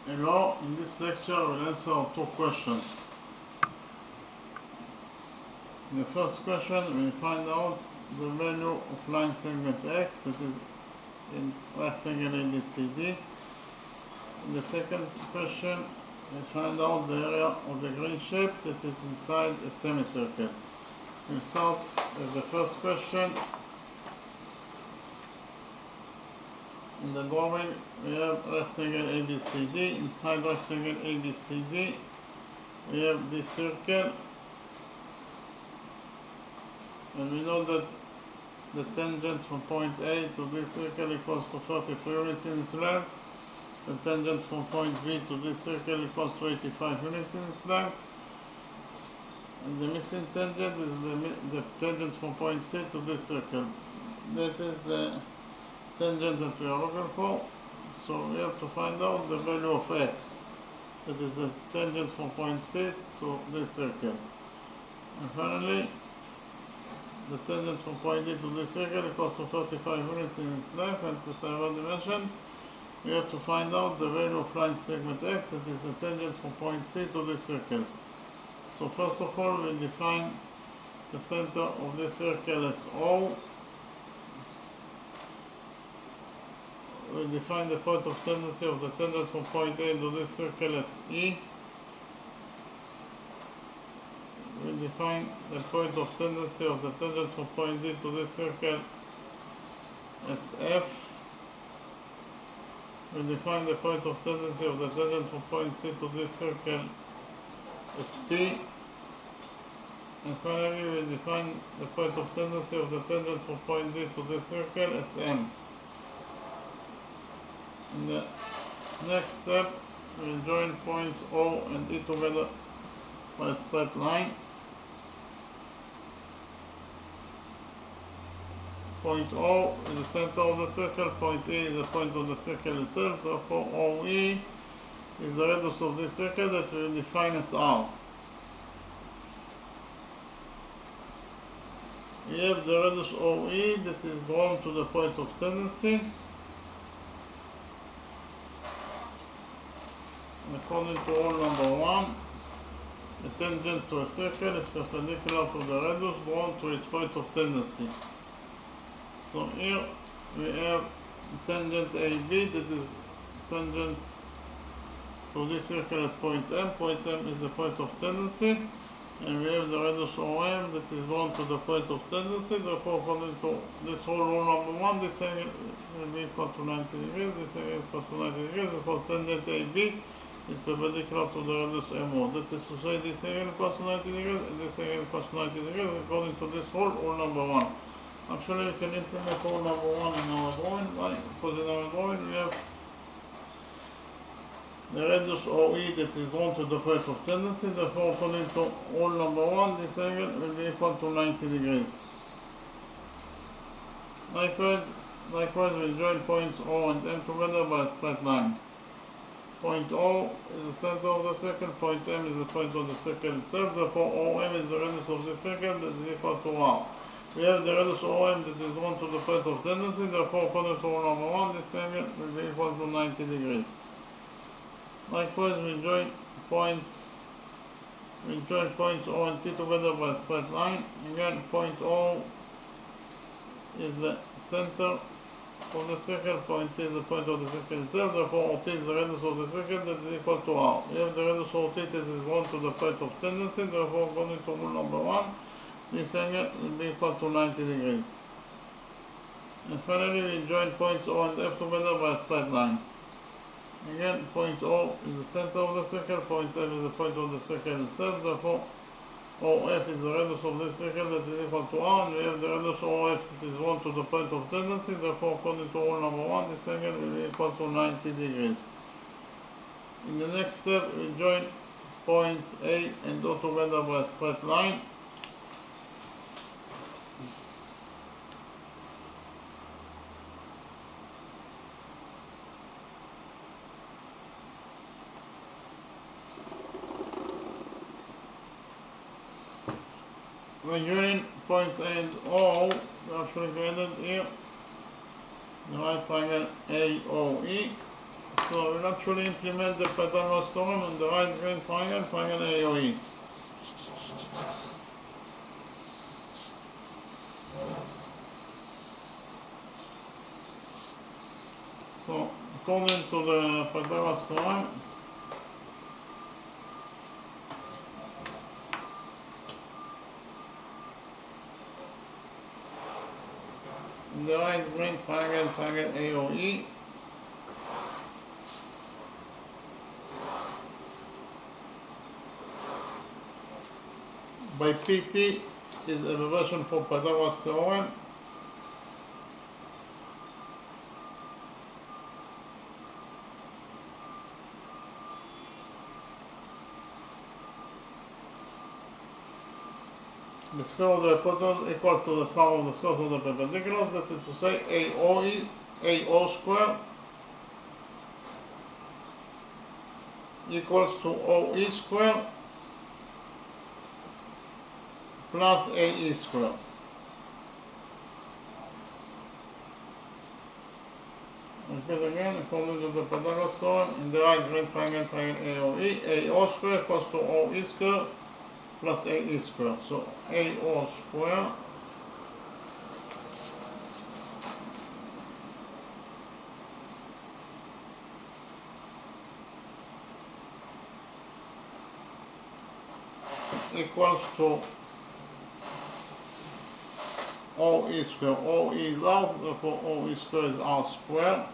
Hello, in this lecture we'll answer two questions. In the first question we find out the value of line segment X that is in rectangle ABCD. In the second question we find out the area of the green shape that is inside a semicircle. We start with the first question. In the drawing we have rectangle ABCD. Inside rectangle ABCD we have this circle, and we know that the tangent from point A to this circle equals to 33 units in its length. The tangent from point B to this circle equals to 85 units in its length. And the missing tangent is the tangent from point C to this circle. That is the tangent that we are looking for. So we have to find out the value of x. That is the tangent from point C to this circle. And finally, the tangent from point D to this circle equals to 35 units in its length, and as I already mentioned, we have to find out the value of line segment x, that is the tangent from point C to this circle. So first of all, we define the center of this circle as O. We define the point of tendency of the tangent from point A to this circle as E. We define the point of tendency of the tangent from point D to this circle as F. We define the point of tendency of the tangent from point C to this circle as T. And finally, we define the point of tendency of the tangent from point D to this circle as M. In the next step, we join points O and E together by a straight line. Point O is the center of the circle, point E is the point of the circle itself, therefore OE is the radius of this circle that we will define as R. We have the radius OE that is drawn to the point of tendency. And according to rule number 1, the tangent to a circle is perpendicular to the radius drawn to its point of tendency. So here we have tangent AB, that is tangent to this circle at point M. Point M is the point of tendency, and we have the radius OM that is drawn to the point of tendency. Therefore, according to this rule number 1, this angle will be equal to 90 degrees, this angle equals to 90 degrees, because tangent AB is perpendicular to the radius MO. That is to say, this angle equals to 90 degrees, and this angle equals to 90 degrees, according to this rule number 1. Actually, we can implement rule number 1 in our drawing. Why? Because in our drawing we have the radius OE that is drawn to the point of tendency. Therefore, according to rule number 1, this angle will be equal to 90 degrees. Likewise, we join points O and M together by a straight line. Point O is the center of the circle, point M is the point of the circle itself, therefore OM is the radius of the circle that is equal to R. We have the radius OM that is drawn to the point of tendency, therefore according to rule number 1, this angle will be equal to 90 degrees. Likewise, we join points O and T together by a straight line. Again, point O is the center of the circle, point T is the point of the circle itself, therefore OT is the radius of the circle that is equal to R. We have the radius OT that is drawn to the point of tendency, therefore according to rule number 1, this angle will be equal to 90 degrees. And finally, we join points O and F together by a straight line. Again, point O is the center of the circle, point F is the point of the circle itself, therefore OF is the radius of this circle that is equal to R, and we have the radius OF that is drawn to the point of tendency, therefore according to rule number 1, this angle will be equal to 90 degrees. In the next step, we join points A and O together by a straight line. We join points A and O, we actually created here the right triangle AOE. So we'll actually implement the Pythagoras theorem on the right green triangle, triangle AOE. So according to the Pythagoras theorem, in the right green triangle, triangle AOE, by PT is abbreviation for Pythagoras theorem. The square of the hypotenuse equals to the sum of the squares of the perpendiculars, that is to say AO square equals to OE square plus AE square. Repeat again, according to the Pythagoras theorem, in the right green triangle, triangle AOE, AO square equals to OE square plus AE square. So AO square equals to OE square. OE is out, therefore OE square is R square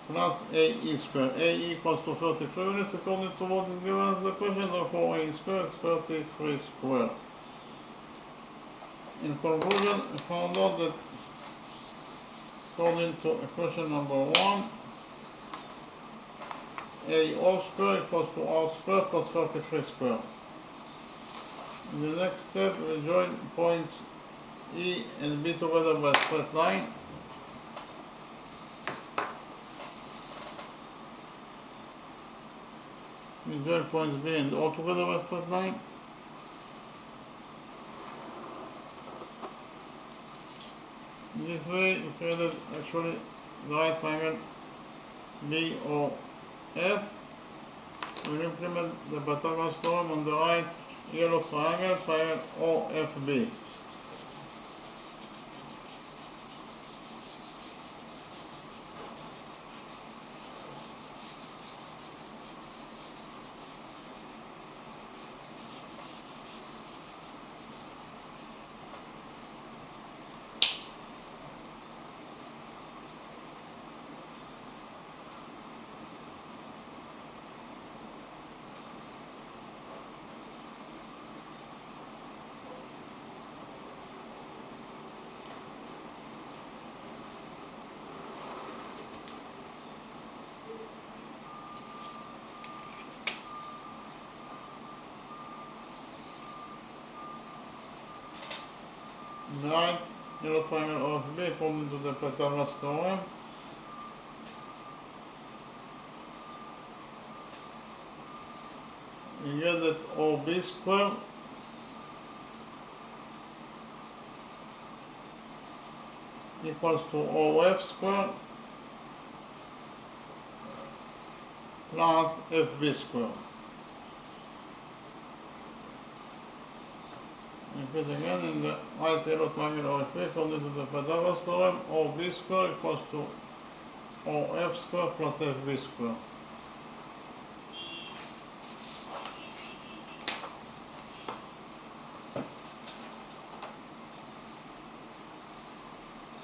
plus AE square. AE equals to 33 units according to what is given as the question, therefore AE square is 33 square. In conclusion, I found out that according to equation number 1, AO square equals to R square plus 33 square. In the next step, we join points E and B together by a straight line. We join points B and O together by a straight line. In this way, we created actually the right triangle BOF. We'll implement the Pythagoras theorem on the right yellow triangle, triangle OFB. The right yellow triangle OFB according to the Pythagoras theorem you get that OB square equals to OF square plus FB square. Repeat again, in the right yellow triangle OFB according to the Pythagoras theorem, OB square equals to OF square plus FB square.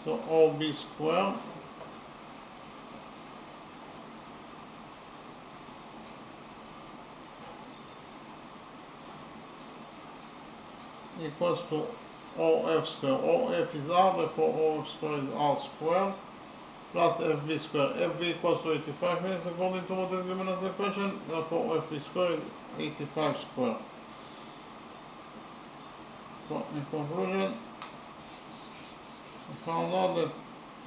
So OB square equals to OF square. OF is R, therefore OF square is R square plus FB square. FB equals to 85 units according to what is given as the question, therefore FB square is 85 square. So in conclusion, I found out that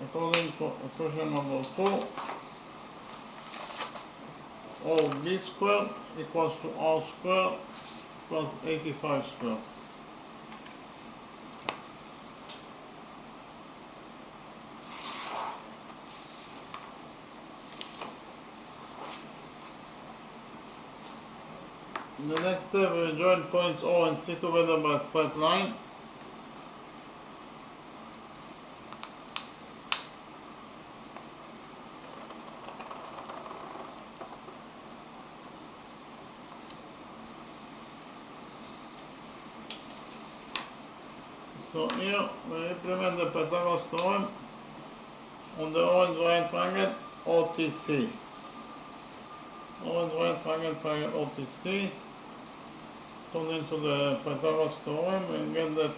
according to equation number 2, OB square equals to R square plus 85 square. In the next step, we join points O and C together by a straight line. So here we implement the Pythagoras theorem on the orange right triangle OTC. Orange right triangle, triangle OTC. Turn into the Pythagoras theorem and get that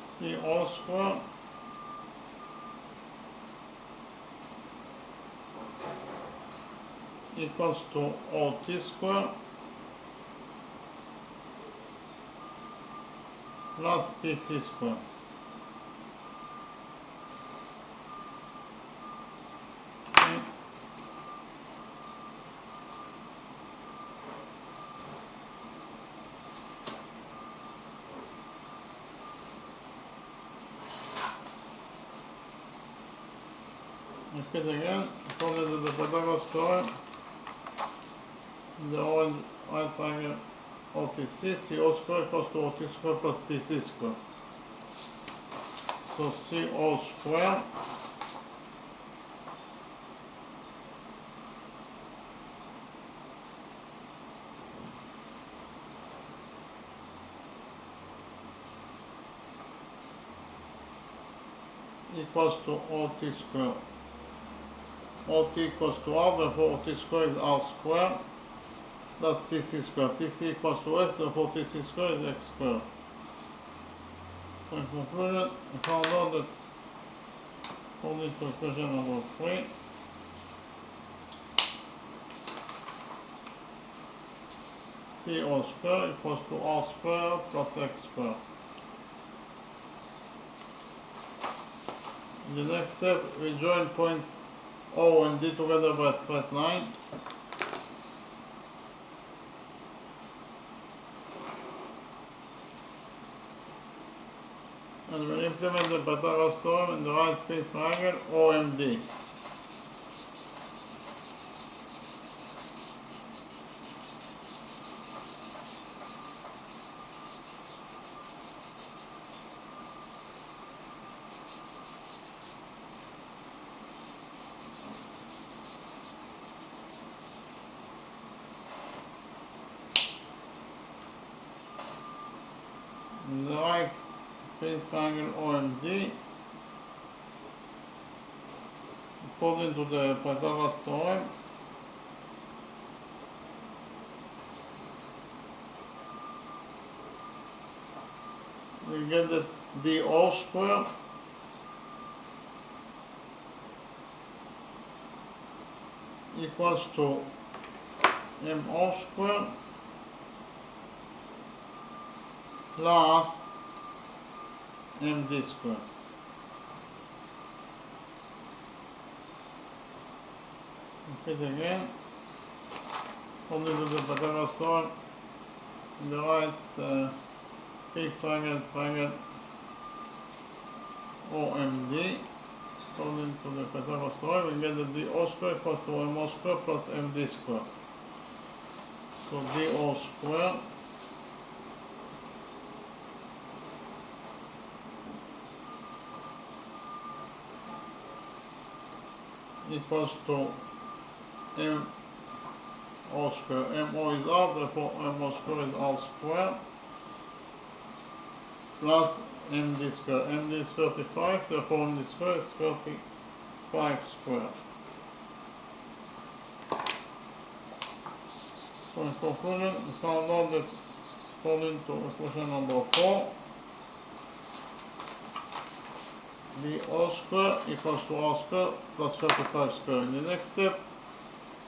C all square equals to OT square plus TC square. Okay. Repeat again, according to the Pythagoras theorem, the orange right triangle OTC, CO square equals to OT square plus TC square. So CO square equals to OT square. OT equals to R, therefore OT square is R square plus TC square. TC equals to X, therefore TC square is X square. So in conclusion, we found out that according to equation number 3, CO square equals to R square plus X square. In the next step, we join points O and D together by a straight line. And we implement the Pythagoras theorem in the right piece triangle OMD. In the right piece triangle OMD, according to the Pythagoras theorem, we get that DO square equals to MO square plus MD square. Repeat again. According to the Pythagoras theorem, in the right big triangle OMD, according to the Pythagoras theorem, we get that DO square equals to MO square plus MD square. So DO square equals to MO square. MO is R, therefore MO square is R square plus MD square. MD is 35, therefore MD square is 35 square. So in conclusion, we found out that according to equation number 4, DO square equals to R square plus 35 square. In the next step,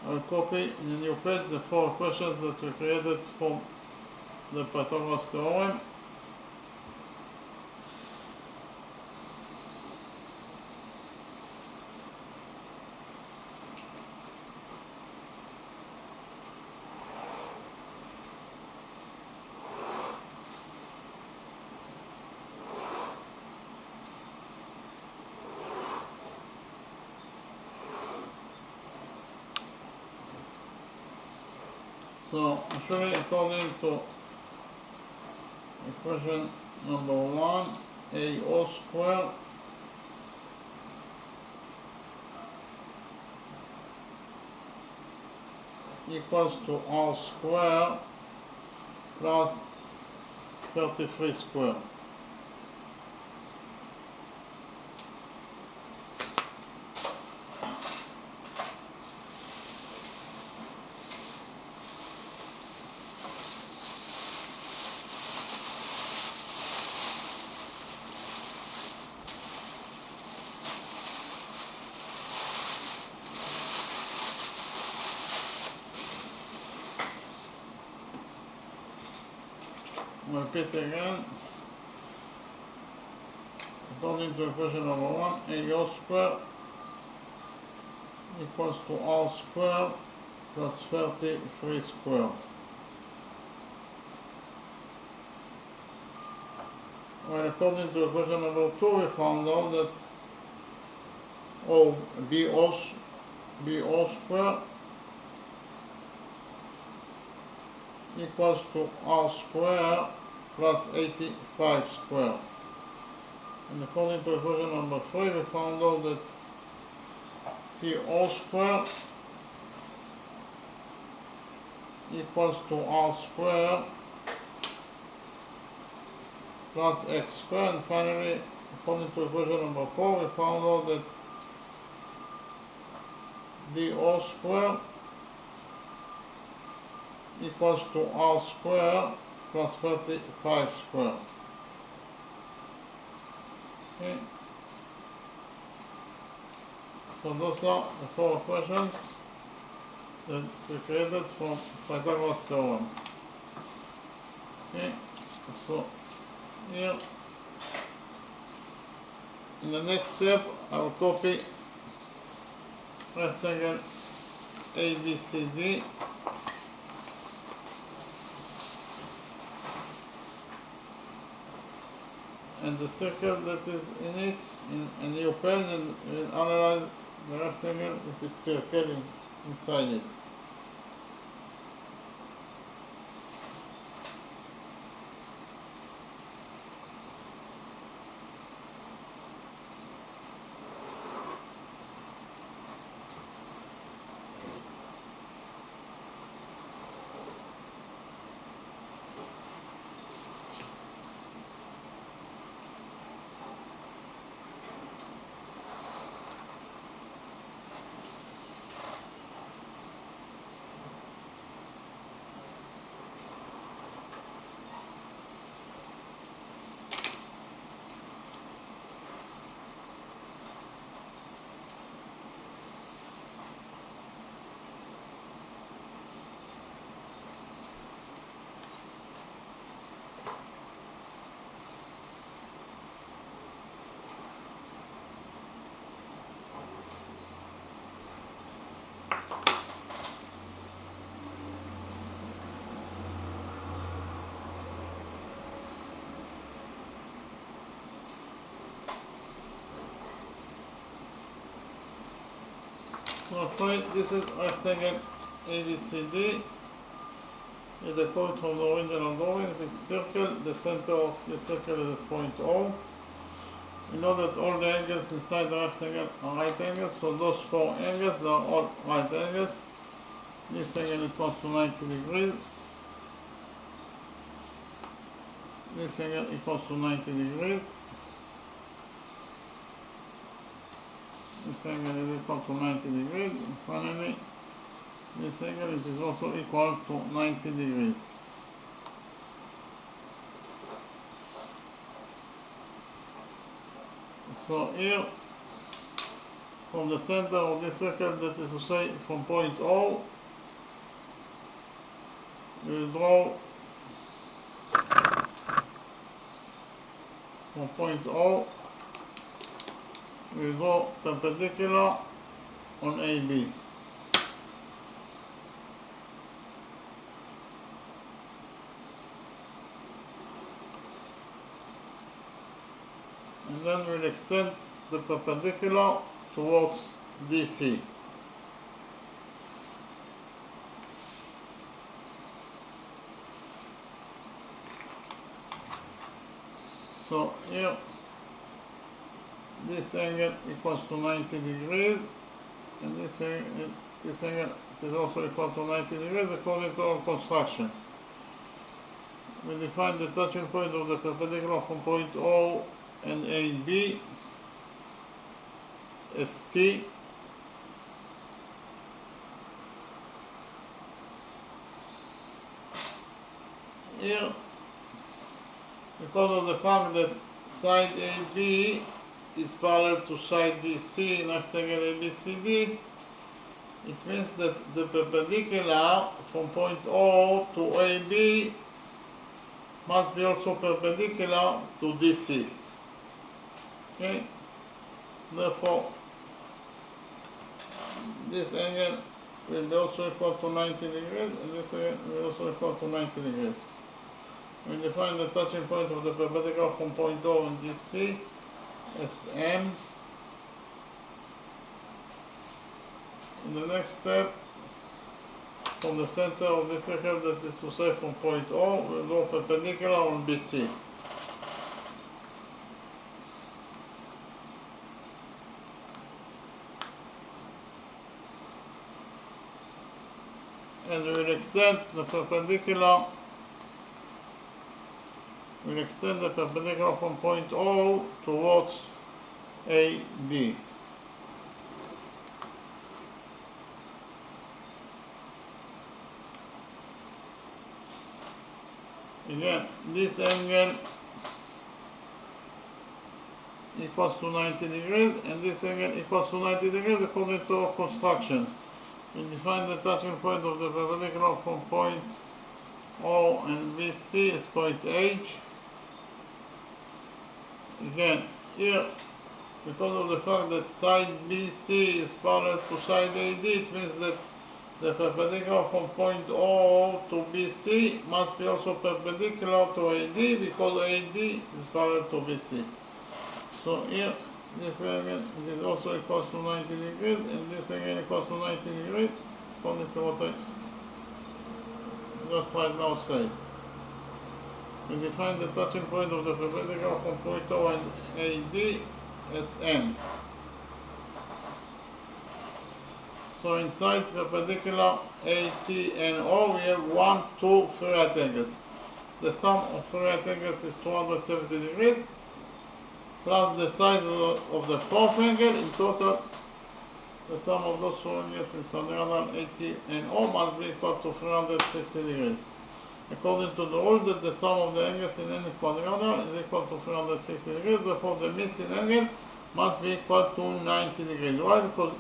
I will copy in a new page the 4 equations that we created from the Pythagoras theorem. So actually, according to equation number 1, AO squared equals to R squared plus 33 squared. Repeat again. According to equation number 1, AO squared equals to R squared plus 33 squared. Well, according to equation number 2, we found out that BO squared equals to R squared plus 85 squared. And according to equation number 3, we found out that CO squared equals to R squared plus X squared. And finally, according to equation number 4, we found out that DO squared equals to R squared plus 35 squared. Okay. So those are the 4 equations that we created from Pythagoras theorem. Okay. So here, in the next step, I will copy rectangle ABCD and the circle that is in it in a new pen, and we'll analyze the rectangle with its circle inside it. So finally, this is rectangle ABCD. Is a point from the original drawing with circle. The center of the circle is at point O. We know that all the angles inside the rectangle are right angles, so those 4 angles, they are all right angles. This angle equals to 90 degrees. This angle equals to 90 degrees. This angle is equal to 90 degrees. And finally, this angle is also equal to 90 degrees. So here, from the center of this circle, that is to say from point O, we will draw from point O, we will draw perpendicular on AB. And then we'll extend the perpendicular towards DC. So here this angle equals to 90 degrees, and this angle it is also equal to 90 degrees according to our construction. We define the touching point of the perpendicular from point O and AB as T. Here, because of the fact that side AB is parallel to side DC in rectangle ABCD, it means that the perpendicular from point O to AB must be also perpendicular to DC. Okay? Therefore, this angle will be also equal to 90 degrees, and this angle will also equal to 90 degrees. We define the touching point of the perpendicular from point O and DC as M. In the next step, from the center of this circle, that is to say from point O, we'll go perpendicular on BC. And we will extend the perpendicular from point O towards AD. Again, this angle equals to 90 degrees, and this angle equals to 90 degrees according to our construction. We define the touching point of the perpendicular from point O and BC as point H. Again, here, because of the fact that side BC is parallel to side AD, it means that the perpendicular from point O to BC must be also perpendicular to AD, because AD is parallel to BC. So here, this angle is also equals to 90 degrees, and this angle equals to 90 degrees, according to what I just right now said. We define the touching point of the perpendicular from point O and AD as M. So inside perpendicular AT and O, we have 2 3 right angles. The sum of 3 right angles is 270 degrees, plus the size of the fourth angle. In total, the sum of those 4 angles in quadrangle AT and O must be equal to 360 degrees. According to the rule that the sum of the angles in any quadrangle is equal to 360 degrees, therefore the missing angle must be equal to 90 degrees. Why? Because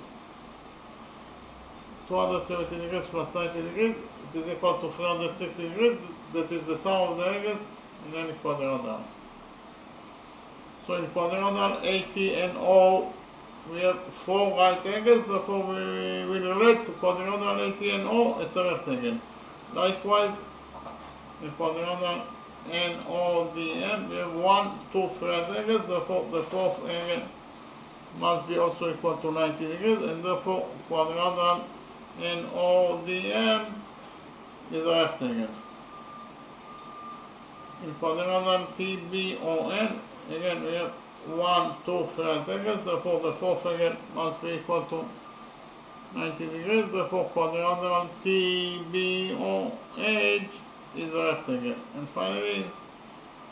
270 degrees plus 90 degrees, it is equal to 360 degrees. That is the sum of the angles in any quadrangle. So in quadrangle AT and O, we have 4 right angles, therefore we will relate to quadrangle AT and O as a rectangle. Likewise, in quadrangle NODM, we have 1 2 3 right angles, therefore the fourth angle must be also equal to 90 degrees, and therefore quadrangle NODM is a rectangle. In quadrangle TBON, again we have 1 2 3 right angles, therefore the fourth angle must be equal to 90 degrees, therefore quadrangle TBOH is a rectangle. And finally,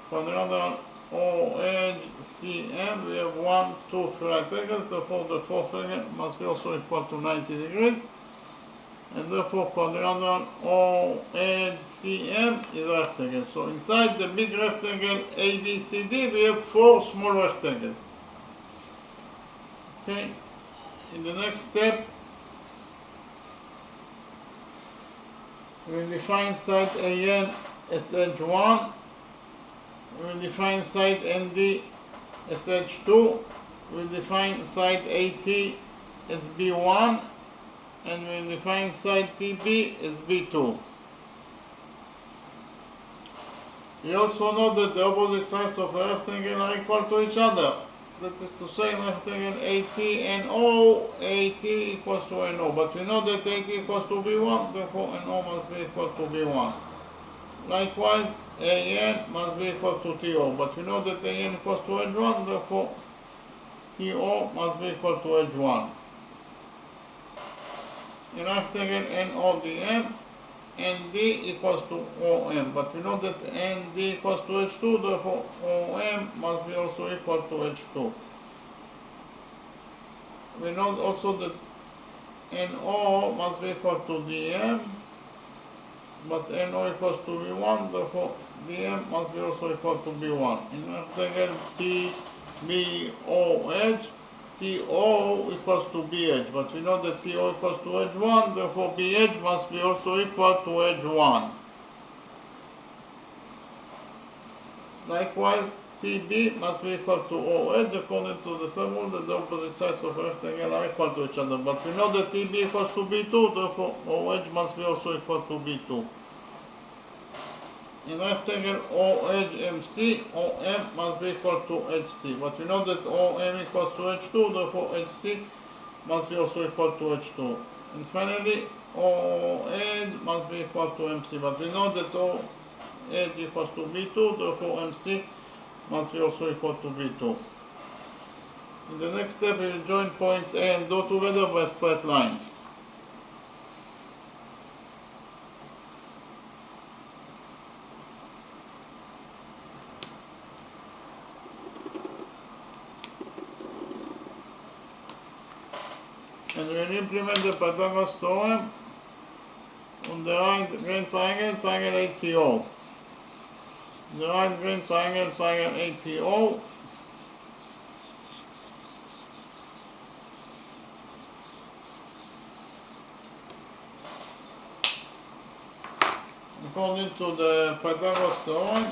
quadrangle OHCM, we have 1 2 3 right angles, therefore the fourth angle must be also equal to 90 degrees, and therefore quadrangle OHCM is a rectangle. So inside the big rectangle ABCD, we have 4 small rectangles. Okay, in the next step, we will define side AN as H1, we will define side ND as H2, we will define side AT as B1, and we will define side TB as B2. We also know that the opposite sides of a rectangle are equal to each other. That is to say, in rectangle AT and O, AT equals to NO. But we know that AT equals to B1, therefore NO must be equal to B1. Likewise, AN must be equal to TO, but we know that AN equals to edge 1, therefore TO must be equal to edge 1. In rectangle NODM, ND equals to OM, but we know that ND equals to H2, therefore OM must be also equal to H2. We know also that NO must be equal to DM, but NO equals to B1, therefore DM must be also equal to B1. In rectangle TBOH, TO equals to BH, but we know that TO equals to edge 1, therefore BH must be also equal to edge 1. Likewise, TB must be equal to OH according to the same rule that the opposite sides of a rectangle are equal to each other. But we know that TB equals to B2, therefore OH must be also equal to B2. In rectangle OHMC, OM must be equal to HC. But we know that OM equals to H2, therefore HC must be also equal to H2. And finally, OH must be equal to MC. But we know that OH equals to B2, therefore MC must be also equal to B2. In the next step, we will join points A and O together by a straight line. And we will implement the Pythagoras theorem on the right grand triangle, triangle ATO. The right grand triangle, triangle ATO. According to the Pythagoras theorem,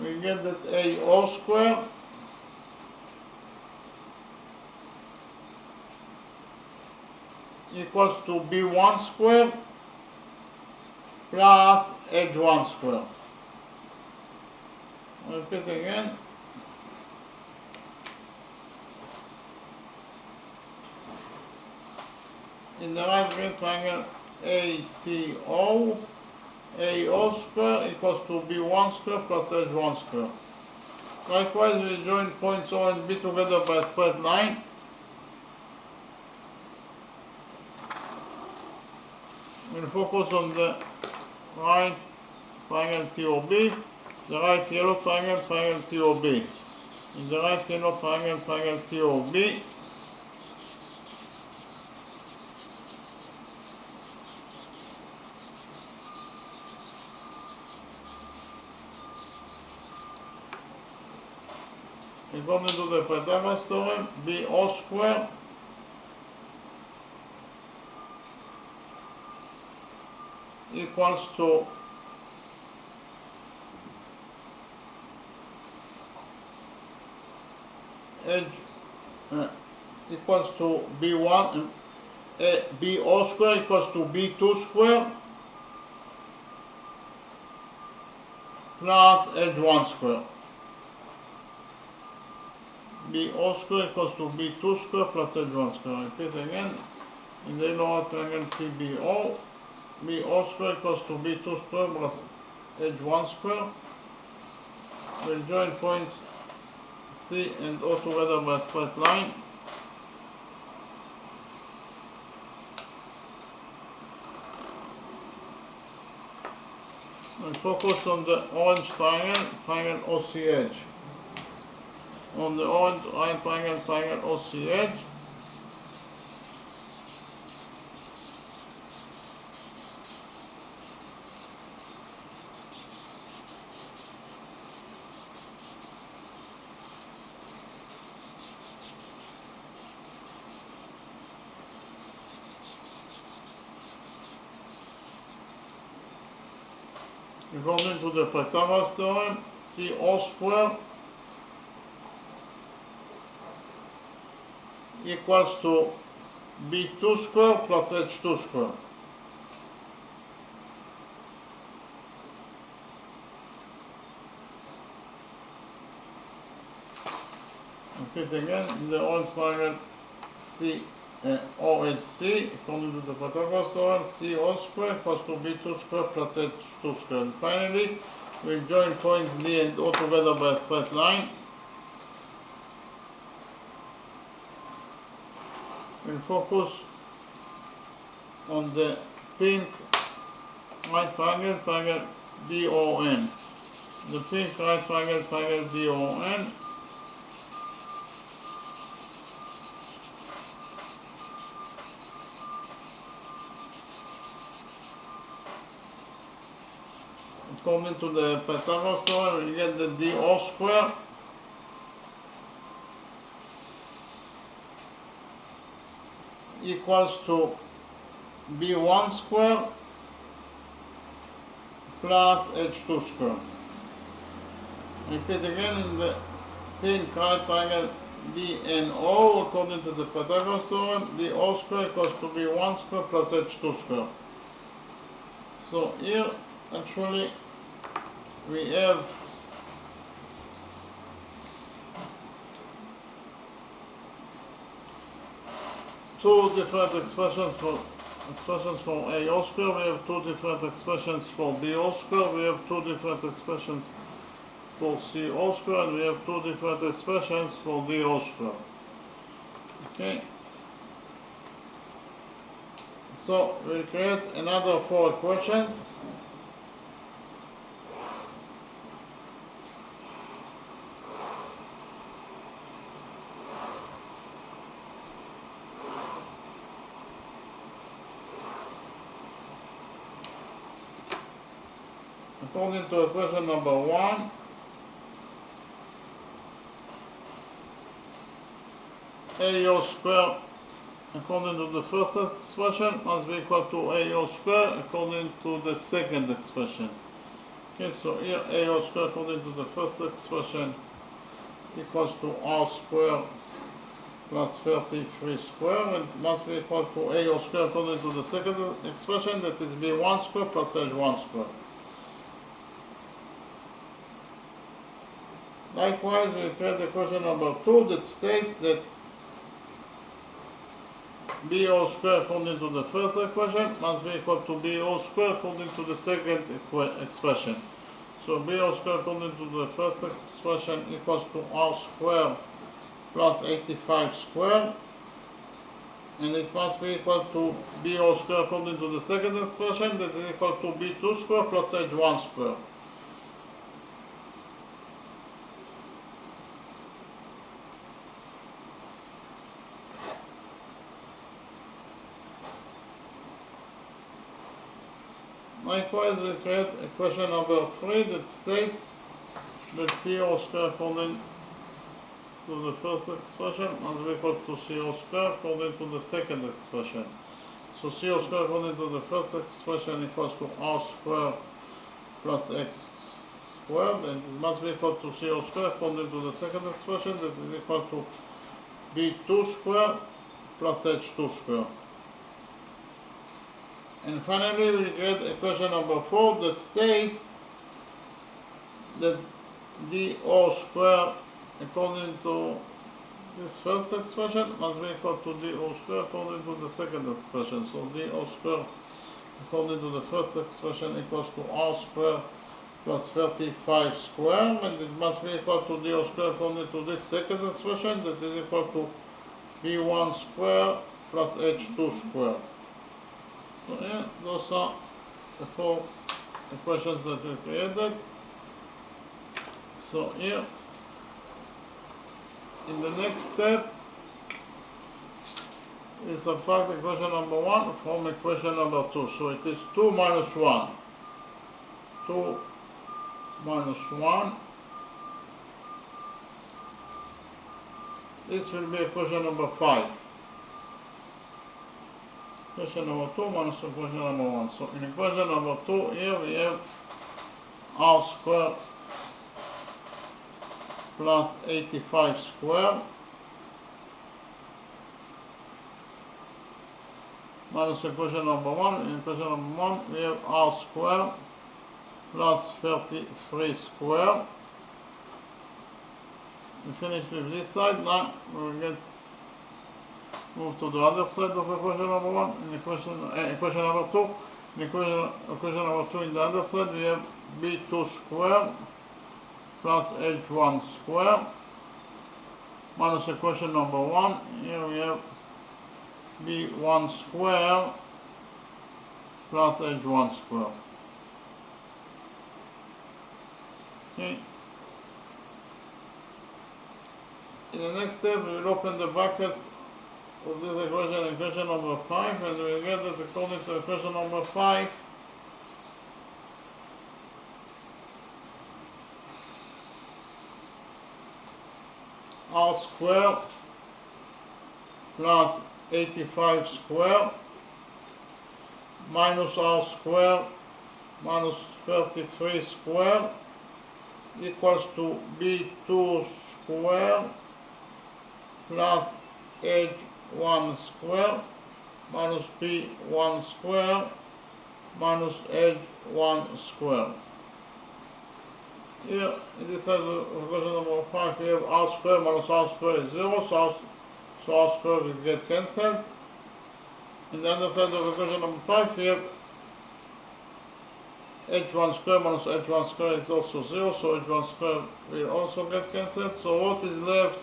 we get that AO square equals to B1 square plus edge 1 square. I'll repeat again. In the right grand triangle ATO, AO square equals to B1 square plus edge 1 square. Likewise, we join points O and B together by a straight line. We'll focus on the right triangle TOB, the right yellow triangle, triangle TOB. In the right yellow triangle, triangle TOB, according to the Pythagoras theorem, BO square equals to edge equals to B1, BO square equals to B2 square plus edge 1 square. BO square equals to B2 square plus edge 1 square. I repeat again. In the lower triangle TBO, BO square equals to B2 square plus edge 1 square. We'll join points C and O together by a straight line. And focus on the orange triangle, triangle OCH. On the orange right triangle, triangle OCH, according to the Pythagoras theorem, CO square equals to B2 square plus H2 square. Repeat again, in the orange triangle CO OHC, according to the Pythagoras theorem, C all square equals to B2 square plus H2 square. And finally, we join points D and O together by a straight line. We'll focus on the pink right triangle, triangle DON. The pink right triangle, triangle DON. According to the Pythagoras theorem, we get the DO square equals to B1 square plus H2 square. Repeat again, in the pink right triangle DNO, according to the Pythagoras theorem, DO square equals to B1 square plus H2 square. So here, actually, we have two different expressions for AO square, we have two different expressions for BO square, we have two different expressions for CO square, and we have two different expressions for DO square. Okay? So we'll create another four equations. According to equation number 1, AO square, according to the first expression, must be equal to AO square according to the second expression. Okay, so here AO square according to the first expression equals to R square plus 33 square, and it must be equal to AO square according to the second expression, that is B1 square plus H1 square. Likewise, we create equation number 2 that states that BO square according to the first equation must be equal to BO square according to the second expression. So BO square according to the first expression equals to R square plus 85 square, and it must be equal to BO square according to the second expression, that is equal to B2 square plus H1 square. Likewise, we create equation number 3 that states that CO square according to the first expression must be equal to CO square according to the second expression. So CO square according to the first expression equals to R square plus X squared, and it must be equal to CO square according to the second expression, that is equal to B2 square plus H2 square. And finally, we get equation number 4 that states that DO square according to this first expression must be equal to DO square according to the second expression. So DO square according to the first expression equals to R square plus 35 square, and it must be equal to DO square according to this second expression, that is equal to B1 square plus H2 square. So yeah, those are the four equations that we created. So here, in the next step, we subtract equation number 1 from equation number 2. So it is 2 minus 1. 2 minus 1. This will be equation number 5. Equation number 2 minus equation number 1. So in equation number 2, here we have R square plus 85 square minus equation number 1. In equation number 1, we have R square plus 33 square. We finish with this side. Now we will get Move to the other side of equation number 1. In equation number 2. In equation number 2, in the other side, we have b2 squared plus h1 squared minus equation number 1. Here we have b1 squared plus h1 squared. Okay. In the next step, we will open the brackets of this equation number 5, and we will get that according to equation number 5, r squared plus 85 squared minus r squared minus 33 squared equals to b2 squared plus h1 squared minus b1 squared minus h1 squared. Here, in this side of equation number 5, we have r squared minus r squared is 0, so r squared will get cancelled. In the other side of equation number 5, we have h1 squared minus h1 squared is also 0, so h1 squared will also get cancelled. So what is left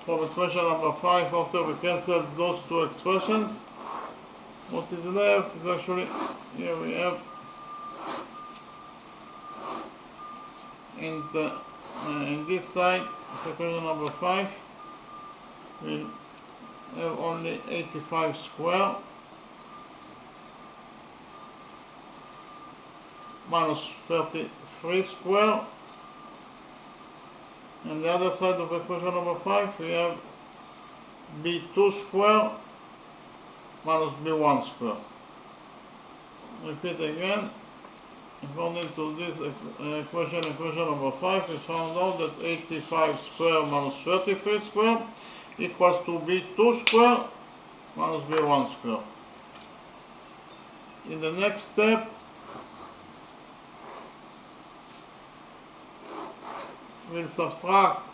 from equation number 5 after we cancel those two expressions? What is left is actually, here we have in this side of equation number 5, we'll have only 85 squared minus 33 squared. And the other side of equation number 5, we have b2 squared minus b1 squared. Repeat again. According to this equation number 5, we found out that 85 squared minus 33 squared equals to b2 squared minus b1 squared. In the next step, we'll subtract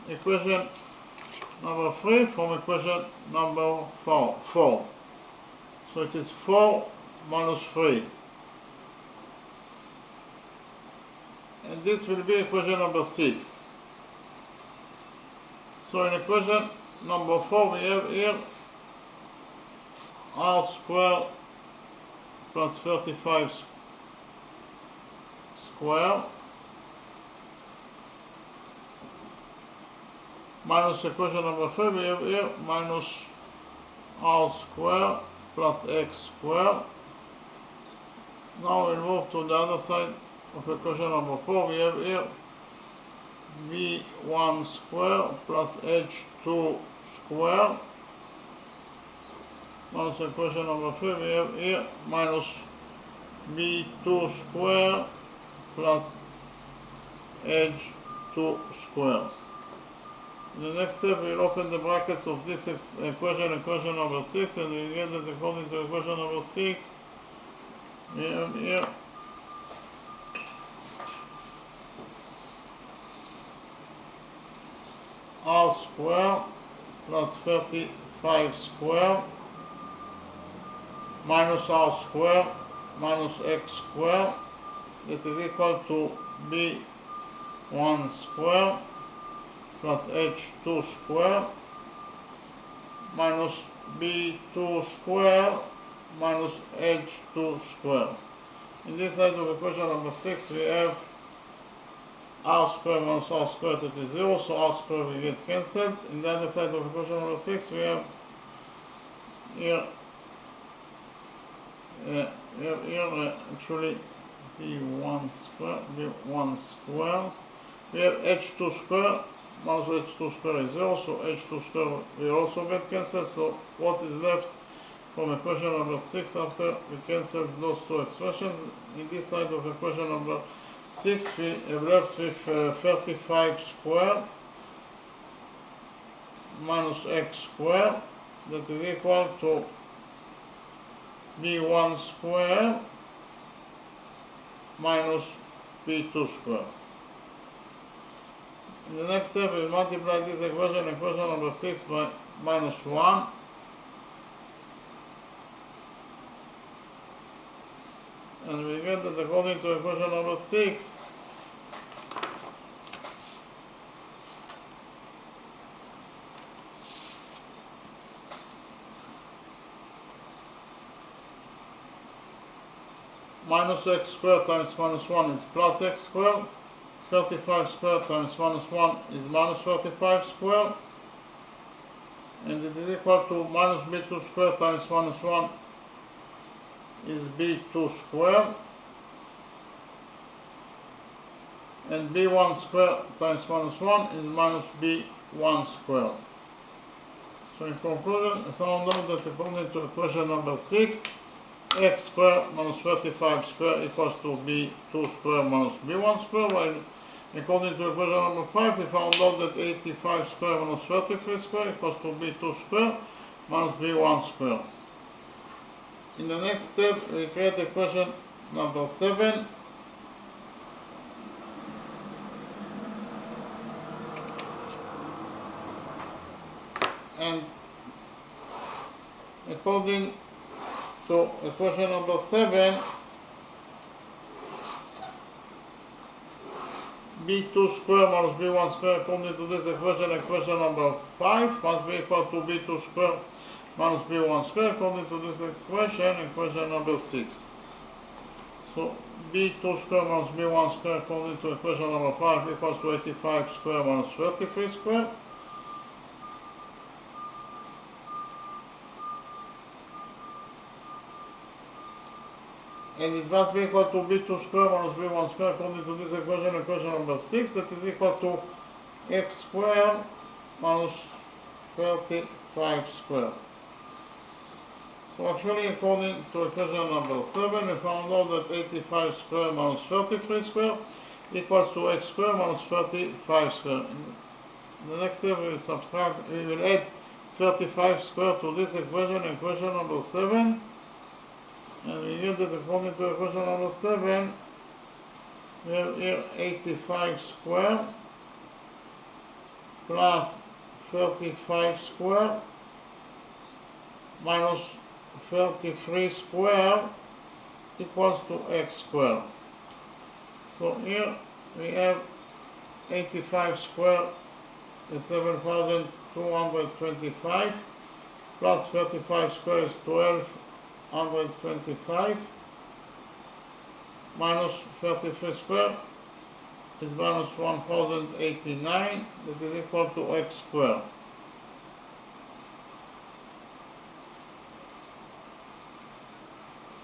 equation number 3 from equation number 4. So it is 4 minus 3. And this will be equation number 6. So in equation number 4 we have here r squared plus 35 squared minus equation number 3 we have here minus r squared plus x squared. Now we move to the other side of equation number 4. We have here b1 squared plus h2 squared minus equation number 3. We have here minus b2 squared plus h2 squared. In the next step, we'll open the brackets of this equation number 6, and we get that according to equation number 6, we have here r squared plus 35 squared minus r squared minus x squared, that is equal to b1 squared plus h2 squared minus b2 squared minus h2 squared. In this side of equation number 6, we have r squared minus r squared, that is 0, so r squared will get cancelled. In the other side of equation number 6, we have here actually b1 squared. We have h2 squared minus h2 squared is 0, so h2 squared will also get cancelled. So what is left from equation number 6 after we cancel those two expressions? In this side of equation number 6, we have left with 35 squared minus x squared, that is equal to b1 squared minus b2 squared. In the next step, we multiply this equation number 6 by minus 1. And we get that according to equation number 6, minus x squared times minus 1 is plus x squared. 35 squared times minus 1 is minus 35 squared. And it is equal to minus b2 squared times minus 1 is b2 squared. And b1 squared times minus 1 is minus b1 squared. So in conclusion, I found out that according to equation number 6, x squared minus 35 squared equals to b2 squared minus b1 squared, while according to equation number 5, we found out that 85 squared minus 33 squared equals to b2 squared minus b1 squared. In the next step, we create equation number 7. And according to equation number 7, b2 squared minus b1 squared according to this equation number 5 must be equal to b2 squared minus b1 squared according to this equation number 6. So b2 squared minus b1 squared according to equation number 5 equals to 85 squared minus 33 squared. And it must be equal to b2 squared minus b1 squared according to this equation number 6, that is equal to x squared minus 35 squared. So actually, according to equation number 7, we found out that 85 squared minus 33 squared equals to x squared minus 35 squared. In the next step, we will add 35 squared to this equation number 7. And we get that according to equation number 7, we have here 85 squared plus 35 squared minus 33 squared equals to x squared. So here we have 85 squared is 7,225 plus 35 squared is 1,225 minus 33 squared is minus 1,089, that is equal to x squared.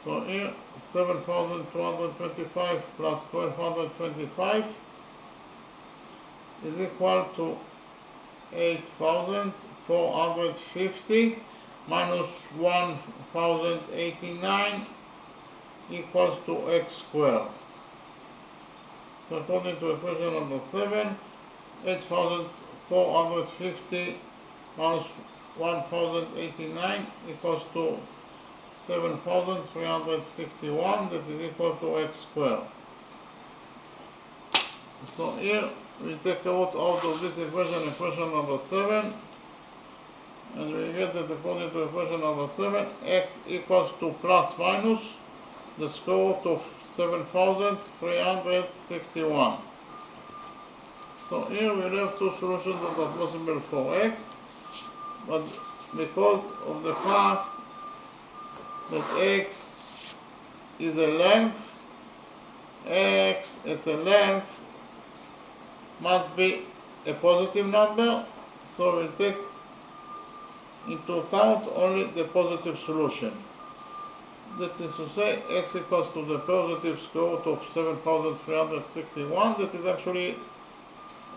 So here 7,225 plus 1,225 is equal to 8,450 minus 1,089 equals to x squared. So according to equation number 7, 8,450 minus 1,089 equals to 7,361, that is equal to x squared. So here we take out of this equation number 7, and we get that according to equation number 7, x equals to plus minus the square root of 7,361. So here we have two solutions that are possible for x, but because of the fact that x is a length, x as a length must be a positive number, so we take into account only the positive solution. That is to say, x equals to the positive square root of 7,361, that is actually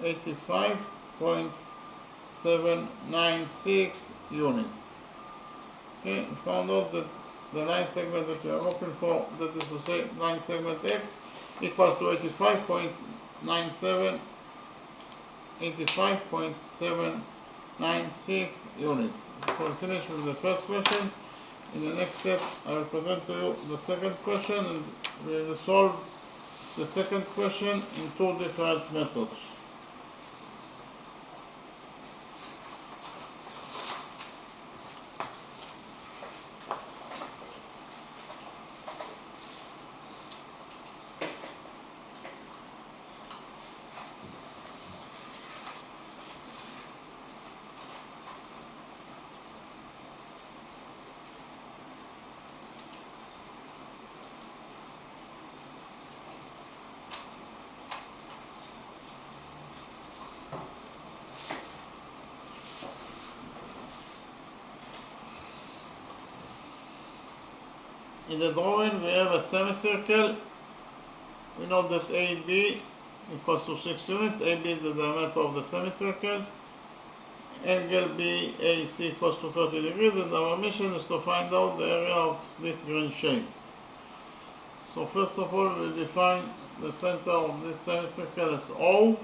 85.796 units. Okay, we found out that the line segment that we are looking for, that is to say line segment x, equals to 85.796 units. So we finish with the first question. In the next step, I will present to you the second question, and we will solve the second question in two different methods. In the drawing we have a semicircle. We know that AB equals to 6 units. AB is the diameter of the semicircle. Angle BAC equals to 30 degrees, and our mission is to find out the area of this green shape. So first of all, we define the center of this semicircle as O.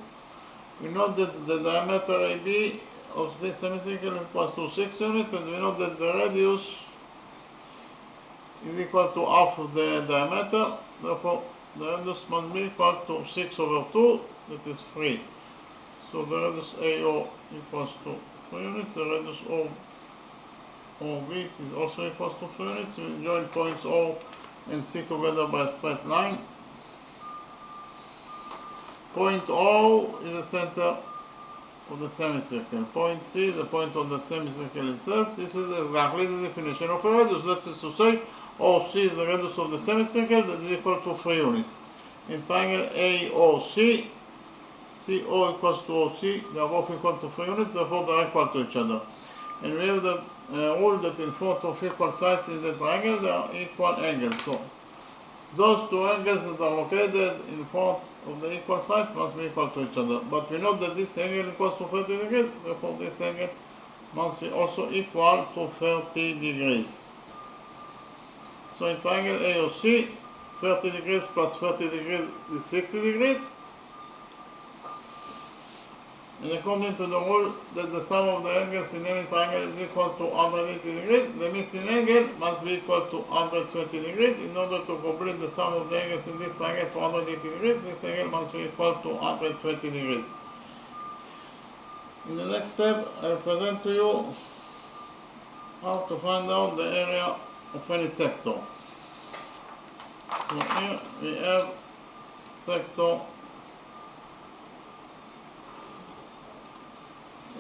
We know that the diameter AB of this semicircle equals to 6 units, and we know that the radius is equal to half of the diameter. Therefore, the radius must be equal to 6 over 2, that is 3. So the radius AO equals to 3 units. The radius OB is also equals to 3 units. We join points O and C together by a straight line. Point O is the center of the semicircle. Point C is the point of the semicircle itself. This is exactly the definition of a radius. That is to say, OC is the radius of the semicircle, that is equal to 3 units. In triangle AOC, CO equals to OC, they are both equal to 3 units, therefore they are equal to each other. And we have the rule that in front of equal sides in the triangle, they are equal angles. So those two angles that are located in front of the equal sides must be equal to each other. But we know that this angle equals to 30 degrees, therefore this angle must be also equal to 30 degrees. So in triangle AOC, 30 degrees plus 30 degrees is 60 degrees. And according to the rule that the sum of the angles in any triangle is equal to 180 degrees, the missing angle must be equal to 120 degrees. In order to complete the sum of the angles in this triangle to 180 degrees, this angle must be equal to 120 degrees. In the next step, I will present to you how to find out the area of any sector. So here we have sector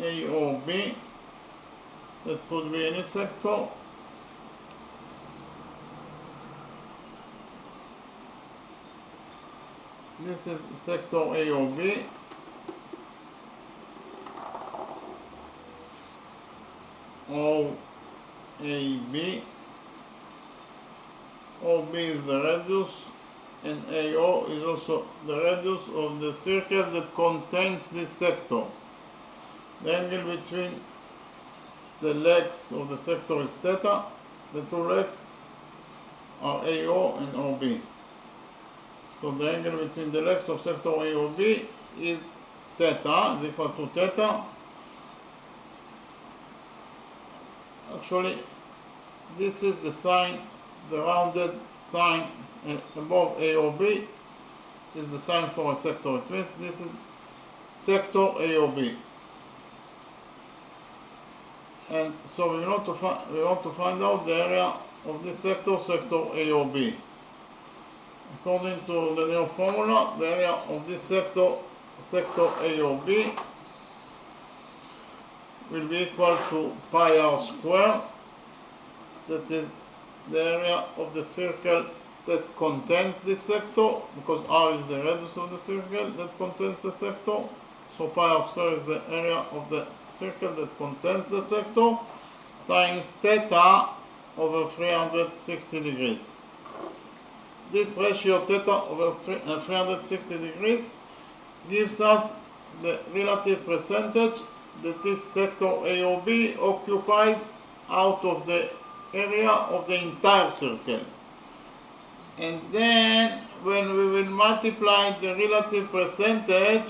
A or B. That could be any sector. This is sector A or B. O A B. OB is the radius, and AO is also the radius of the circle that contains this sector. The angle between the legs of the sector is theta. The two legs are AO and OB. So the angle between the legs of sector AOB is theta, is equal to theta. Actually, this is the sign, the rounded sign above AOB is the sign for a sector. It means this is sector AOB. And so we want to find out the area of this sector, sector AOB. According to the new formula, the area of this sector, sector AOB, will be equal to pi r square. That is the area of the circle that contains this sector, because r is the radius of the circle that contains the sector. So pi r square is the area of the circle that contains the sector, times theta over 360 degrees. This ratio theta over 360 degrees gives us the relative percentage that this sector AOB occupies out of the area of the entire circle. And then when we will multiply the relative percentage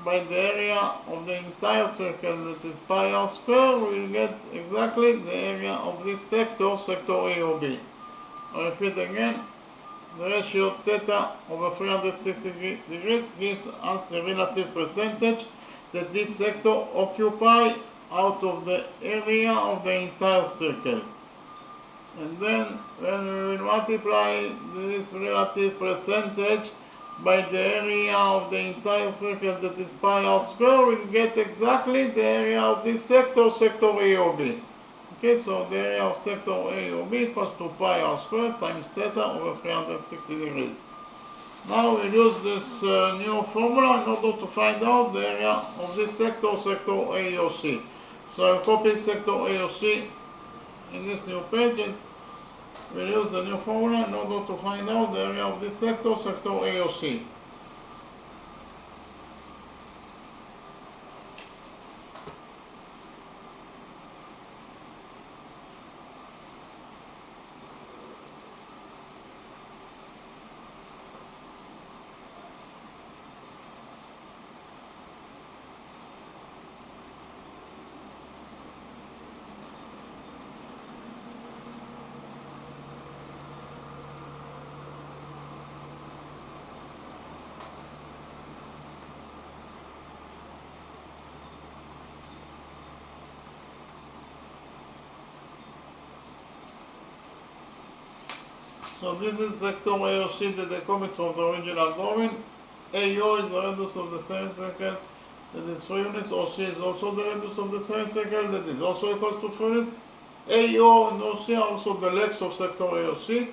by the area of the entire circle, that is pi r square, we will get exactly the area of this sector, sector AOB. I repeat again, the ratio theta over 360 degrees gives us the relative percentage that this sector occupies out of the area of the entire circle. And then when we will multiply this relative percentage by the area of the entire circle, that is pi r square, we will get exactly the area of this sector, sector AOB. Okay, so the area of sector AOB equals to pi r square times theta over 360 degrees. Now we use this new formula in order to find out the area of this sector, sector AOC. So I copy sector AOC in this new page, and we use the new formula in order to find out the area of this sector, sector AOC. So this is sector AOC that they come from the original drawing. AO is the radius of the semicircle, that is 3 units. OC is also the radius of the semicircle, that is also equals to 3 units. AO and OC are also the legs of sector AOC,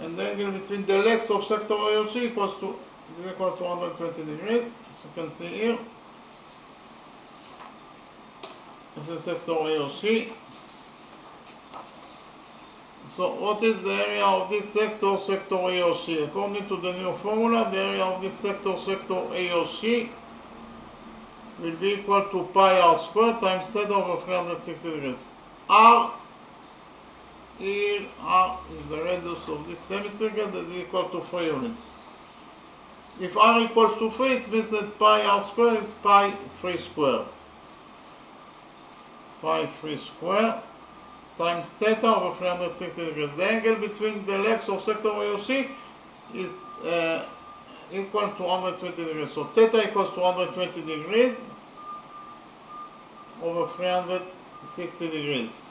and the angle between the legs of sector AOC is equal to 120 degrees, as you can see here. This is sector AOC. So what is the area of this sector, sector AOC? According to the new formula, the area of this sector, sector AOC will be equal to pi r squared times theta over 360 degrees. R, here R is the radius of this semicircle, that is equal to 3 units. If R equals to 3, it means that pi r squared is pi 3 squared. Pi 3 squared times theta over 360 degrees. The angle between the legs of sector AOC is equal to 120 degrees. So theta equals to 120 degrees over 360 degrees.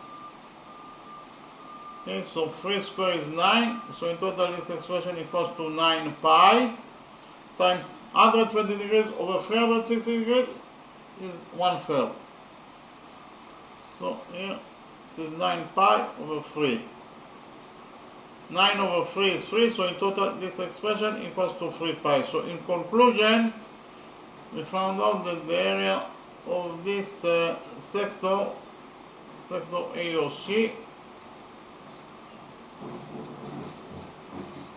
Okay, so 3 squared is 9. So in total this expression equals to 9 pi times 120 degrees over 360 degrees is 1/3. So here it is 9 pi over 3. 9 over 3 is 3, so in total this expression equals to 3 pi. So in conclusion, we found out that the area of this sector AOC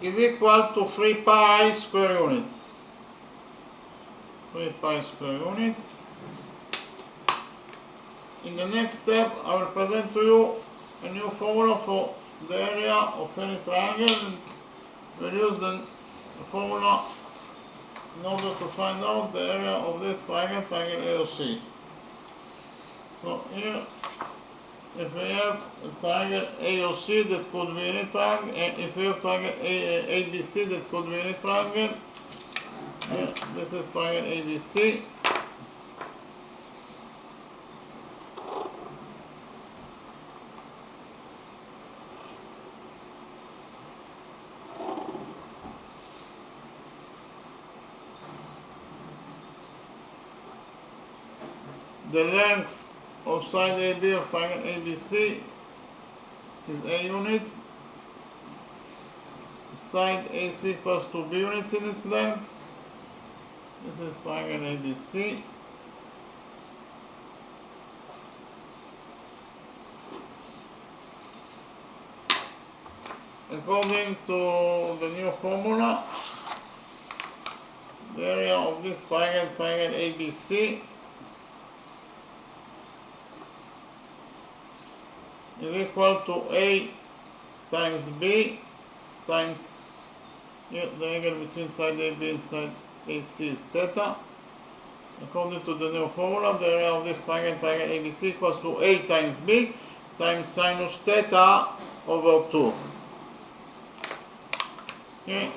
is equal to 3 pi square units. 3 pi square units. In the next step, I will present to you a new formula for the area of any triangle, and we'll use the formula in order to find out the area of this triangle, triangle AOC. So here, if we have a triangle AOC, that could be any triangle, and if we have triangle ABC, that could be any triangle. Here, this is triangle ABC. The length of side AB of triangle ABC is A units. Side AC equals to B units in its length. This is triangle ABC. According to the new formula, the area of this triangle, triangle ABC, is equal to A times B times the angle between side AB and side AC is theta. According to the new formula, the area of this triangle, triangle ABC equals to A times B times sinus theta over 2. Okay.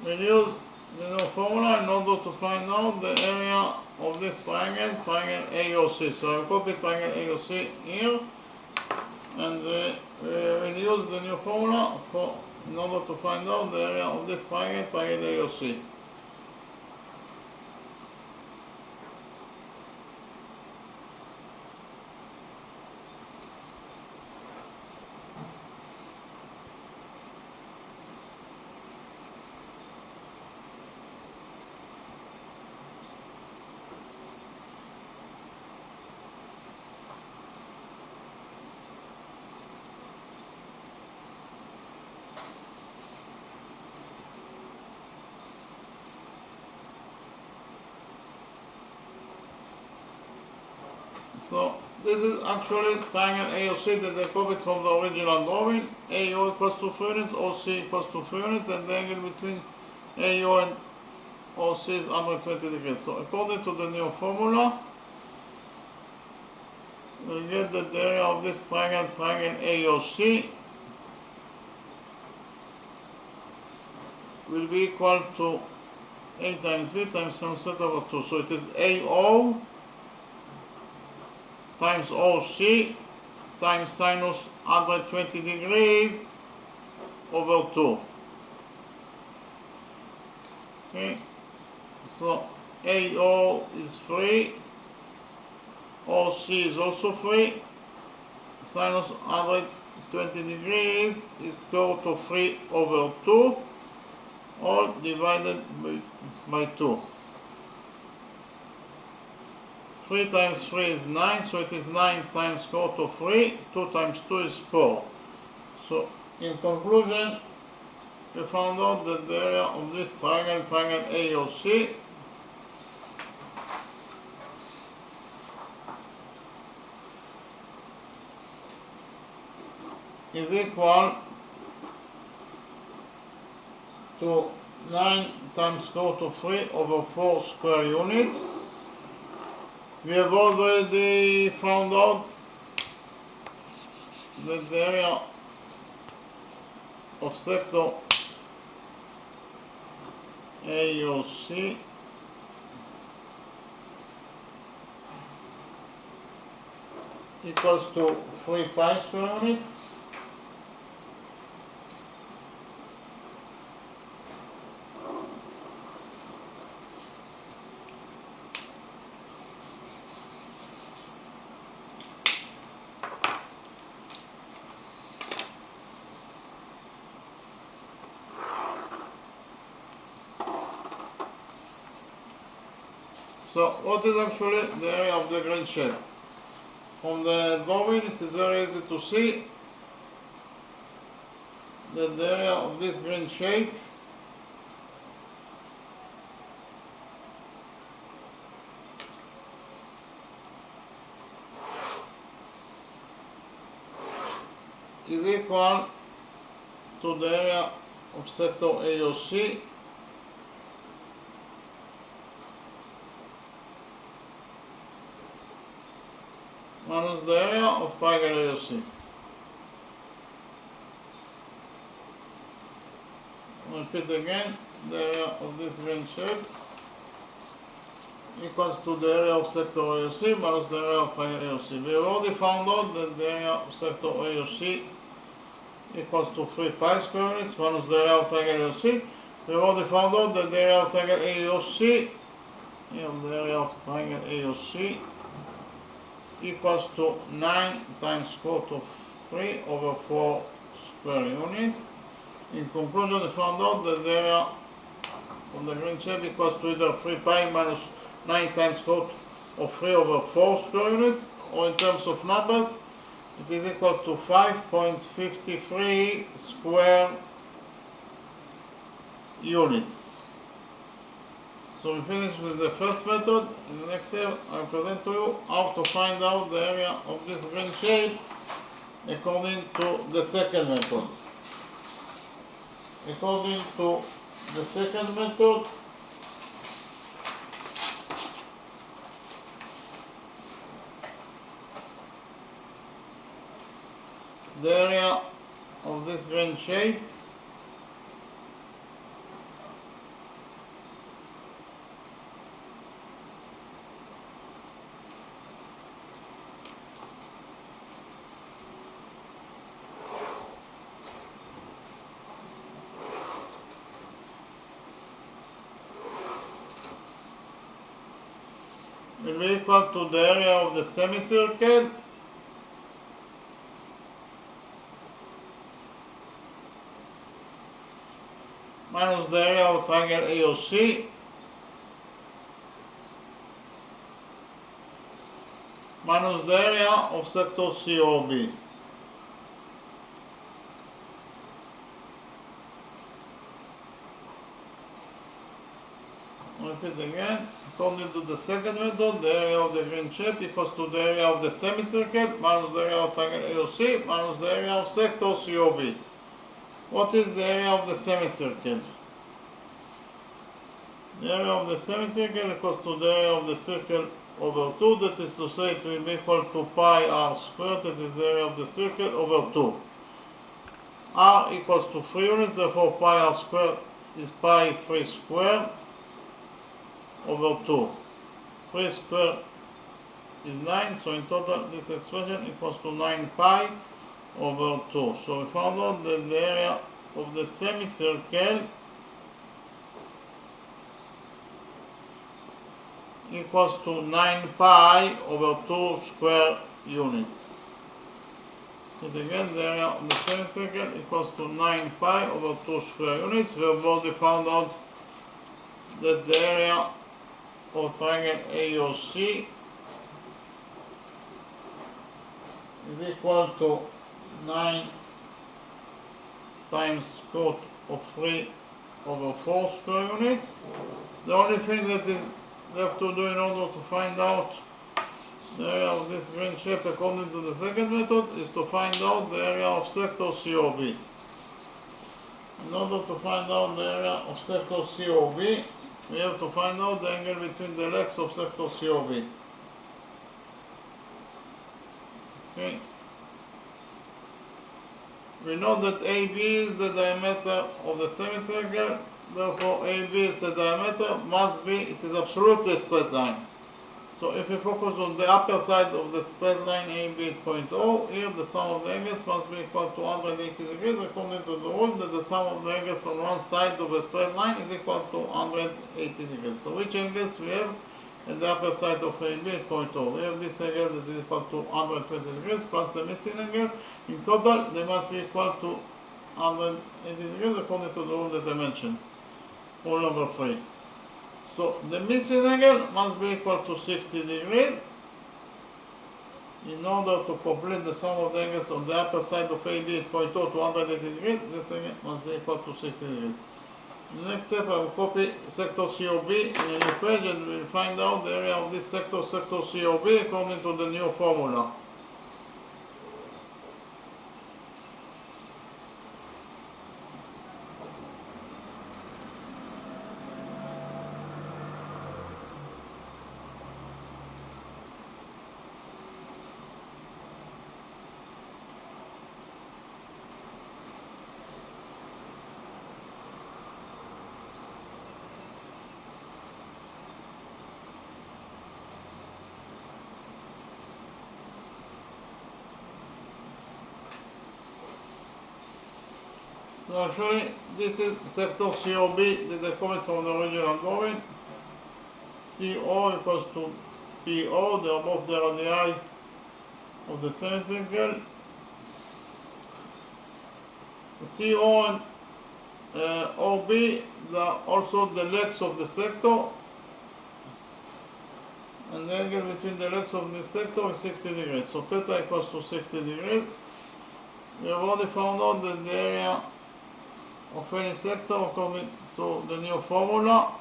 We'll use the new formula in order to find out the area of this triangle, triangle AOC. So I'll copy triangle AOC here, and we'll use the new formula in order to find out the area of this triangle, triangle AOC. So this is actually triangle AOC that they copied from the original drawing. AO equals to 3 units, OC equals to 3 units, and the angle between AO and OC is 120 degrees. So according to the new formula, we'll get that the area of this triangle AOC, will be equal to A times B times sinus theta over 2. So it is AO times OC times sinus 120 degrees over 2. Okay, so AO is 3, OC is also 3, sinus 120 degrees is equal to 3 over 2, all divided by 2. 3 times 3 is 9, so it is 9 times square root of 3, 2 times 2 is 4. So, in conclusion, we found out that the area of this triangle AOC, is equal to 9 times square root of 3 over 4 square units. We have already found out that the area of sector AOC equals to 3 pi square units. So what is actually the area of the green shape? From the drawing it is very easy to see that the area of this green shape is equal to the area of sector AOC minus the area of triangle AOC. Repeat again, the area of this green shape equals to the area of sector AOC minus the area of triangle AOC. We have already found out that the area of sector AOC equals to 3 pi square units minus the area of triangle AOC. We have already found out that the area of triangle AOC, the area of triangle AOC equals to 9 times square root of 3 over 4 square units. In conclusion, we found out that the area of the green shape equals to either 3 pi minus 9 times square root of 3 over 4 square units, or in terms of numbers, it is equal to 5.53 square units. So we finish with the first method. In the next step, I present to you how to find out the area of this green shape according to the second method. According to the second method, the area of this green shape will be equal to the area of the semicircle minus the area of triangle AOC minus the area of sector COB. Repeat again. According to the second method, the area of the green shape equals to the area of the semicircle minus the area of triangle AOC minus the area of sector COB. What is the area of the semicircle? The area of the semicircle equals to the area of the circle over 2, that is to say it will be equal to pi r squared, that is the area of the circle, over 2. R equals to 3 units, therefore pi r squared is pi 3 squared over 2. 3 squared is 9, so in total this expression equals to 9 pi over 2. So we found out that the area of the semicircle equals to 9 pi over 2 square units. And again, the area of the semicircle equals to 9 pi over 2 square units. We have already found out that the area of triangle AOC is equal to 9 times square root of 3 over 4 square units. The only thing that is left to do in order to find out the area of this green shape according to the second method is to find out the area of sector COB. In order to find out the area of sector COB, we have to find out the angle between the legs of sector COB. Okay. We know that AB is the diameter of the semicircle, therefore AB is the diameter, must be, it is absolutely a straight line. So if we focus on the upper side of the straight line AB at point O, here the sum of the angles must be equal to 180 degrees according to the rule that the sum of the angles on one side of a straight line is equal to 180 degrees. So which angles we have at the upper side of AB at point O? We have this angle that is equal to 120 degrees plus the missing angle. In total, they must be equal to 180 degrees according to the rule that I mentioned. Rule number 3. So the missing angle must be equal to 60 degrees. In order to complete the sum of the angles on the upper side of AB at point O to 180 degrees, this angle must be equal to 60 degrees. In the next step, I will copy sector COB in a new page and we will find out the area of this sector COB according to the new formula. So actually, this is sector COB that is coming from the original drawing. CO equals to PO, they are both the radii of the semicircle. CO and OB, they are also the legs of the sector. And the angle between the legs of the sector is 60 degrees. So theta equals to 60 degrees. We have already found out that the area of any sector according to the new formula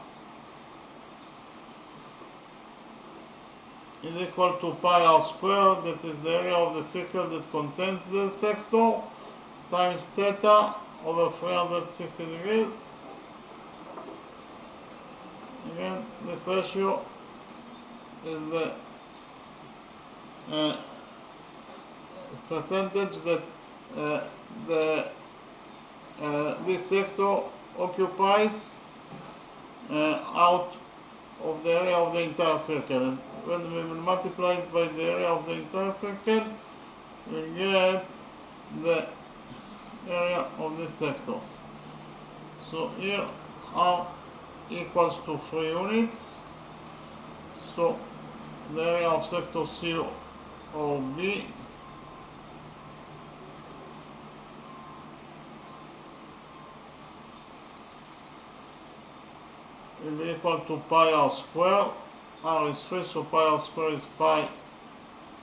is equal to pi r squared, that is the area of the circle that contains the sector, times theta over 360 degrees. Again, this ratio is the percentage that this sector occupies out of the area of the entire circle. And when we will multiply it by the area of the entire circle, we get the area of this sector. So here R equals to 3 units. So the area of sector COB will be equal to pi r squared. R is 3, so pi r squared is pi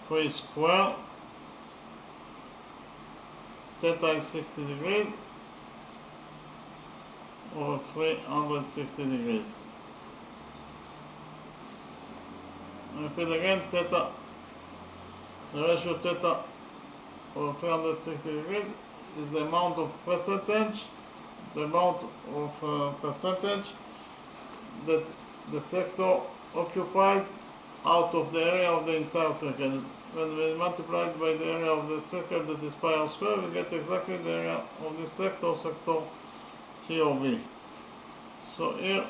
3 squared. Theta is 60 degrees over 360 degrees. Repeat again, theta, the ratio theta of 360 degrees is the amount of percentage, percentage that the sector occupies out of the area of the entire circle. When we multiply it by the area of the circle, that is pi r square, we get exactly the area of the sector COB. So here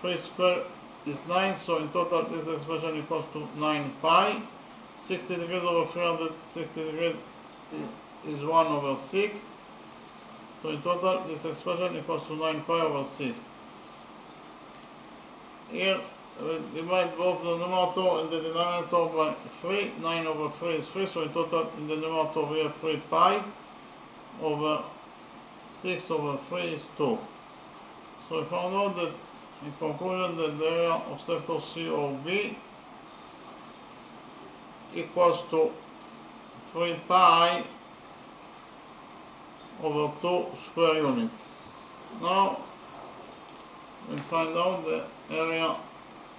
3 square is 9, so in total this expression equals to 9 pi. 60 degrees over 360 degrees is 1 over 6. So in total this expression equals to 9 pi over 6. Here we divide both the numerator and the denominator by 3. 9 over 3 is 3, so in total in the numerator we have 3 pi over 6 over 3 is 2. So we found out that in conclusion that the area of sector COB equals to 3 pi over 2 square units. Now we find out the area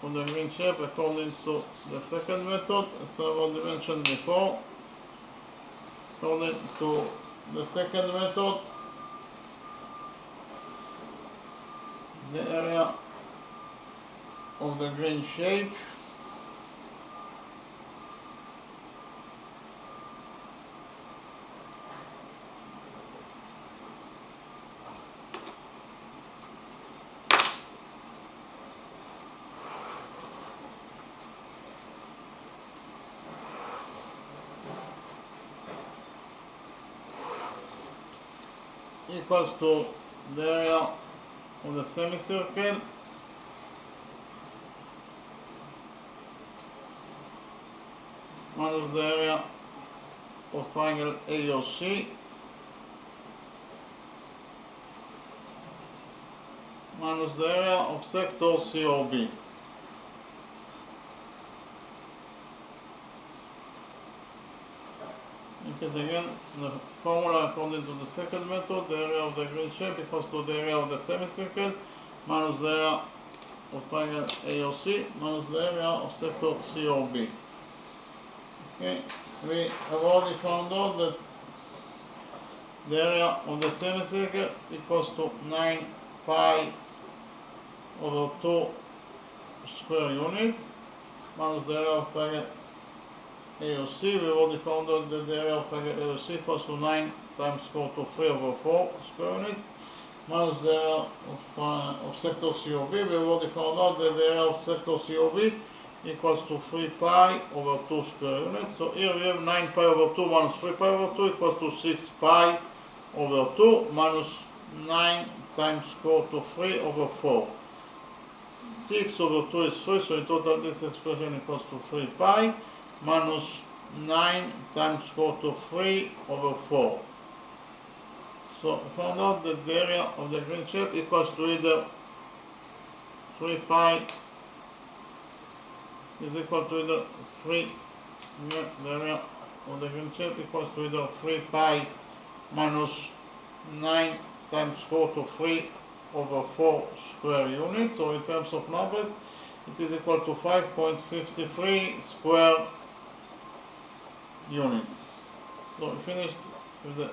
of the green shape according to the second method, as I already mentioned before. According to the second method, the area of the green shape equals to the area of the semicircle minus the area of triangle AOC minus the area of sector COB. Repeat again the formula according to the second method. The area of the green shape equals to the area of the semicircle minus the area of triangle AOC minus the area of sector COB. Okay, we have already found out that the area of the semicircle equals to 9 pi over 2 square units minus the area of triangle AOC. We already found out that the area of triangle AOC equals to 9 times square root of 3 over 4 square units minus the area of sector COB. We already found out that the area of sector COB equals to 3 pi over 2 square units. So here we have 9 pi over 2 minus 3 pi over 2 equals to 6 pi over 2 minus 9 times square root of 3 over 4. 6 over 2 is 3, so in total this expression equals to 3 pi minus 9 times square root of 3 over 4. So we found out that the area of the green shape equals to either 3 pi is equal to either 3, the area of the green shape equals to either 3 pi minus 9 times square root of 3 over 4 square units, or in terms of numbers it is equal to 5.53 square units. So we finished with the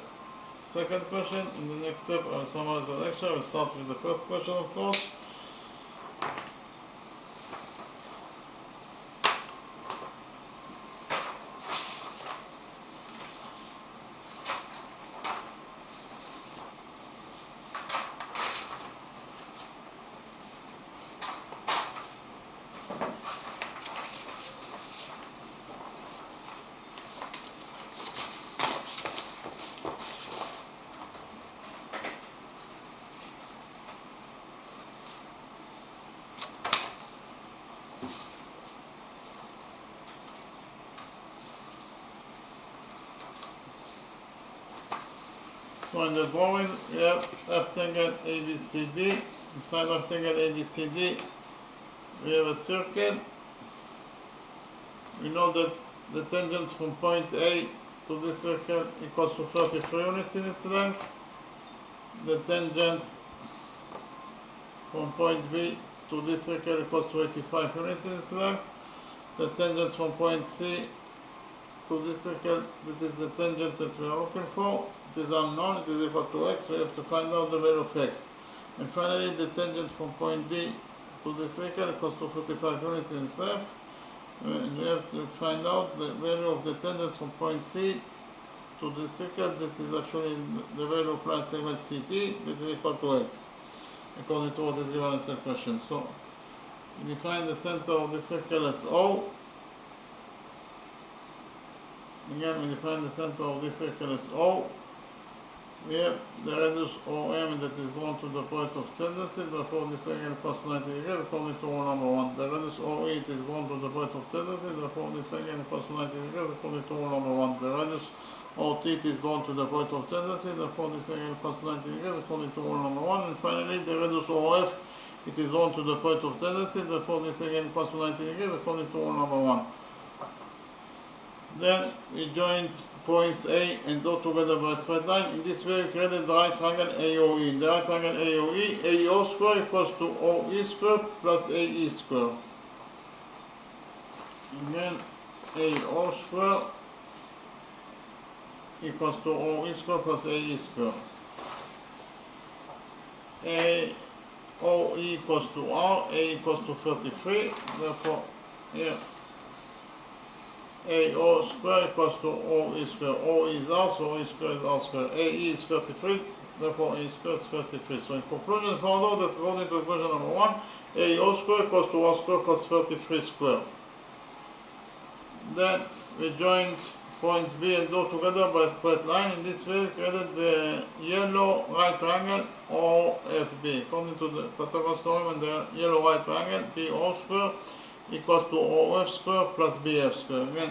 second question. In the next step I will summarize the lecture. I will start with the first question, of course. So in the drawing we have rectangle ABCD. Inside rectangle ABCD we have a circle. We know that the tangent from point A to this circle equals to 33 units in its length. The tangent from point B to this circle equals to 85 units in its length. The tangent from point C to this circle, this is the tangent that we are looking for. It is unknown, it is equal to x, we have to find out the value of x. And finally, the tangent from point D to this circle equals to 45 units in its length. And we have to find out the value of the tangent from point C to the circle, that is actually the value of line segment CT, that is equal to x, according to what is given in the question. So, we define the center of the circle as O. Again, we define the center of this circle as O. We have the radius OM that is drawn to the point of tendency, therefore this angle equals to 90 degrees according to rule number 1. The radius OE is drawn to the point of tendency, therefore this angle equals to 90 degrees according to rule number 1. The radius OT is drawn to the point of tendency, therefore this angle equals to 90 degrees according to rule number 1. And finally, the radius OF, it is drawn to the point of tendency, therefore this angle equals to 90 degrees according to rule number 1. Then we joined points A and O together by a straight line. In this way, we created the right triangle AOE. In the right triangle AOE, AO square equals to OE square plus AE square. Again, AO square equals to OE square plus AE square. OE equals to R, A equals to 33. Therefore, here, AO square equals to OE square. OE is R, so OE square is R square. AE is 33, therefore AE square is 33. So in conclusion, we found out that according to equation number 1, AO square equals to R square plus 33 square. Then we joined points B and O together by a straight line. In this way, we created the yellow right triangle OFB. According to the Pythagoras theorem, and the yellow right triangle BO square equals to OF square plus BF square. Again,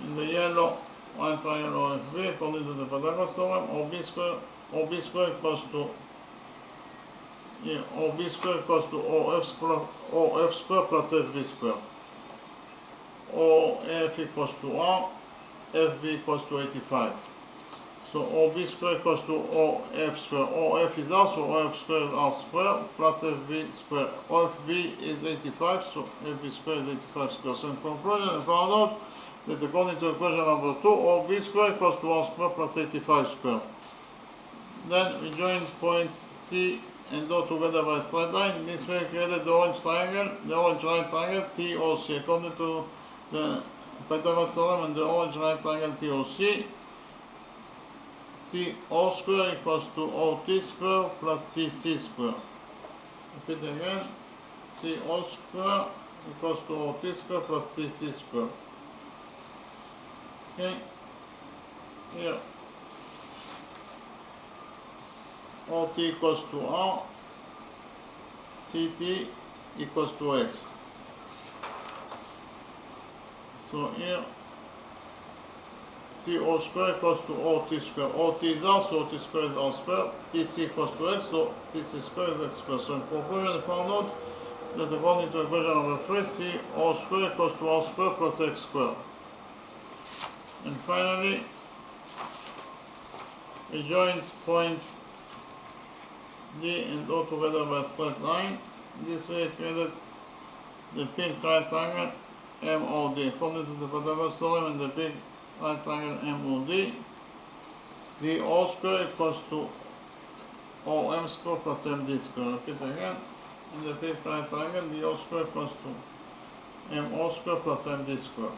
in the yellow right triangle OFB, according to the Pythagoras theorem, OB square equals to OB square equals to OF square plus FB square. OF equals to R, FB equals to 85. So OB square equals to OF square. OF is R, so OF square is R square plus FB square. OFB is 85, so FB square is 85 square. So in conclusion, I found out that according to equation number 2, OB square equals to R square plus 85 square. Then we joined points C and O together by a straight line. In this way, we created the orange triangle, the orange right triangle TOC. According to the Pythagoras theorem and the orange right triangle TOC, CO square equals to OT square plus TC square. Repeat again, CO square equals to OT square plus TC square. Okay, here OT equals to R, CT equals to X. So here CO square equals to OT square. OT is R, so OT square is R square. TC equals to X, so TC square is X square. So in conclusion, I found out that according to equation number 3, CO square equals to R square plus X square. And finally, we joined points D and O together by a straight line. This way, we created the pink right triangle MOD. According to the Pythagoras theorem and the pink right triangle MOD, the O square equals to OM square plus MD square. Repeat again, in the pink right triangle, the O square equals to MO square plus MD square.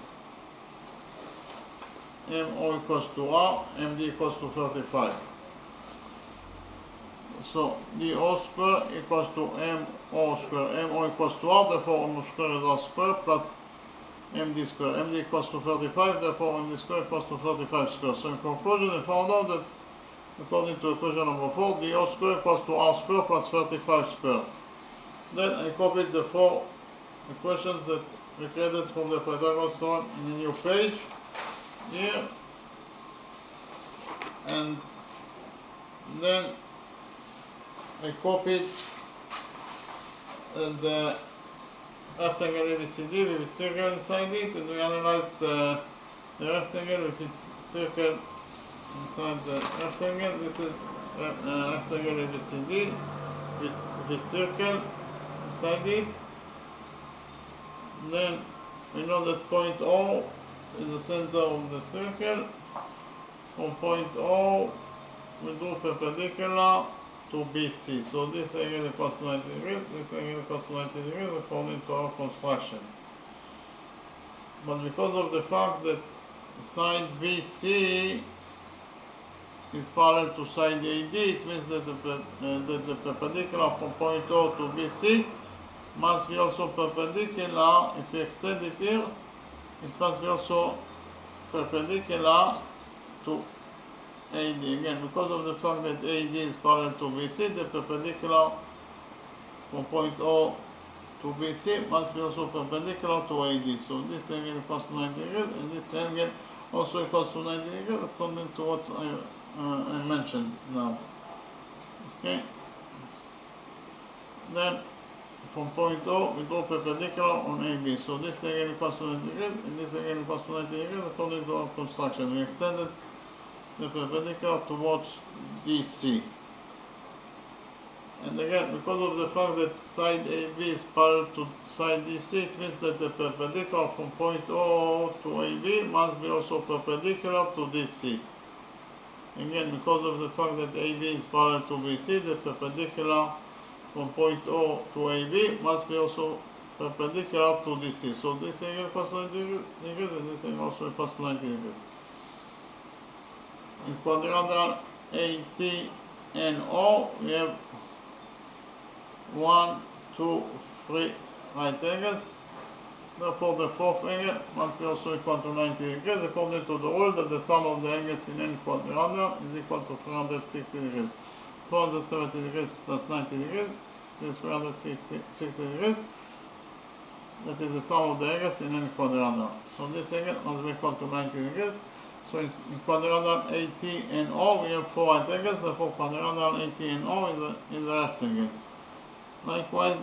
MO equals to R, MD equals to 35. So the O square equals to MO square. MO equals to R, therefore MO square is R square plus MD square. MD equals to 35, therefore MD square equals to 35 square. So in conclusion, I found out that according to equation number 4, the O square equals to R square plus 35 square. Then I copied the 4 equations that we created from the Pythagoras theorem in a new page here. And then I copied the rectangle ABCD with its circle inside it, and we analyzed the rectangle with its circle inside the rectangle. This is rectangle ABCD with its circle. beside it. Then we know that point O is the center of the circle. From point O, we do perpendicular to BC. So this angle equals to 90 degrees, this angle equals to 90 degrees according to our construction. But because of the fact that side BC is parallel to side AD, it means that the perpendicular from point O to BC must be also perpendicular. If we extend it here, it must be also perpendicular to AD. Again, because of the fact that AD is parallel to BC, the perpendicular from point O to BC must be also perpendicular to AD. So this angle equals to 90 degrees, and this angle also equals to 90 degrees according to what I mentioned now. Okay. Then from point O, we go perpendicular on AB. So this angle equals to 90 degrees, and this angle equals to 90 degrees according to our construction. We extended the perpendicular towards DC. And again, because of the fact that side AB is parallel to side DC, it means that the perpendicular from point O to AB must be also perpendicular to DC. Again, because of the fact that AB is parallel to BC, the perpendicular from point O to AB must be also perpendicular to DC. So this angle equals to 90 degrees, and this angle also equals to 90 degrees. In quadrilateral AT and O, we have 1, 2, 3 right angles. Therefore, the fourth angle must be also equal to 90 degrees, according to the rule that the sum of the angles in any quadrilateral is equal to 360 degrees. 470 degrees plus 90 degrees is 360 degrees. That is the sum of the angles in any quadrilateral. So this angle must be equal to 90 degrees. So in quadrilateral AT and O, we have 4 right angles. Therefore, quadrilateral AT and O is a rectangle. Likewise,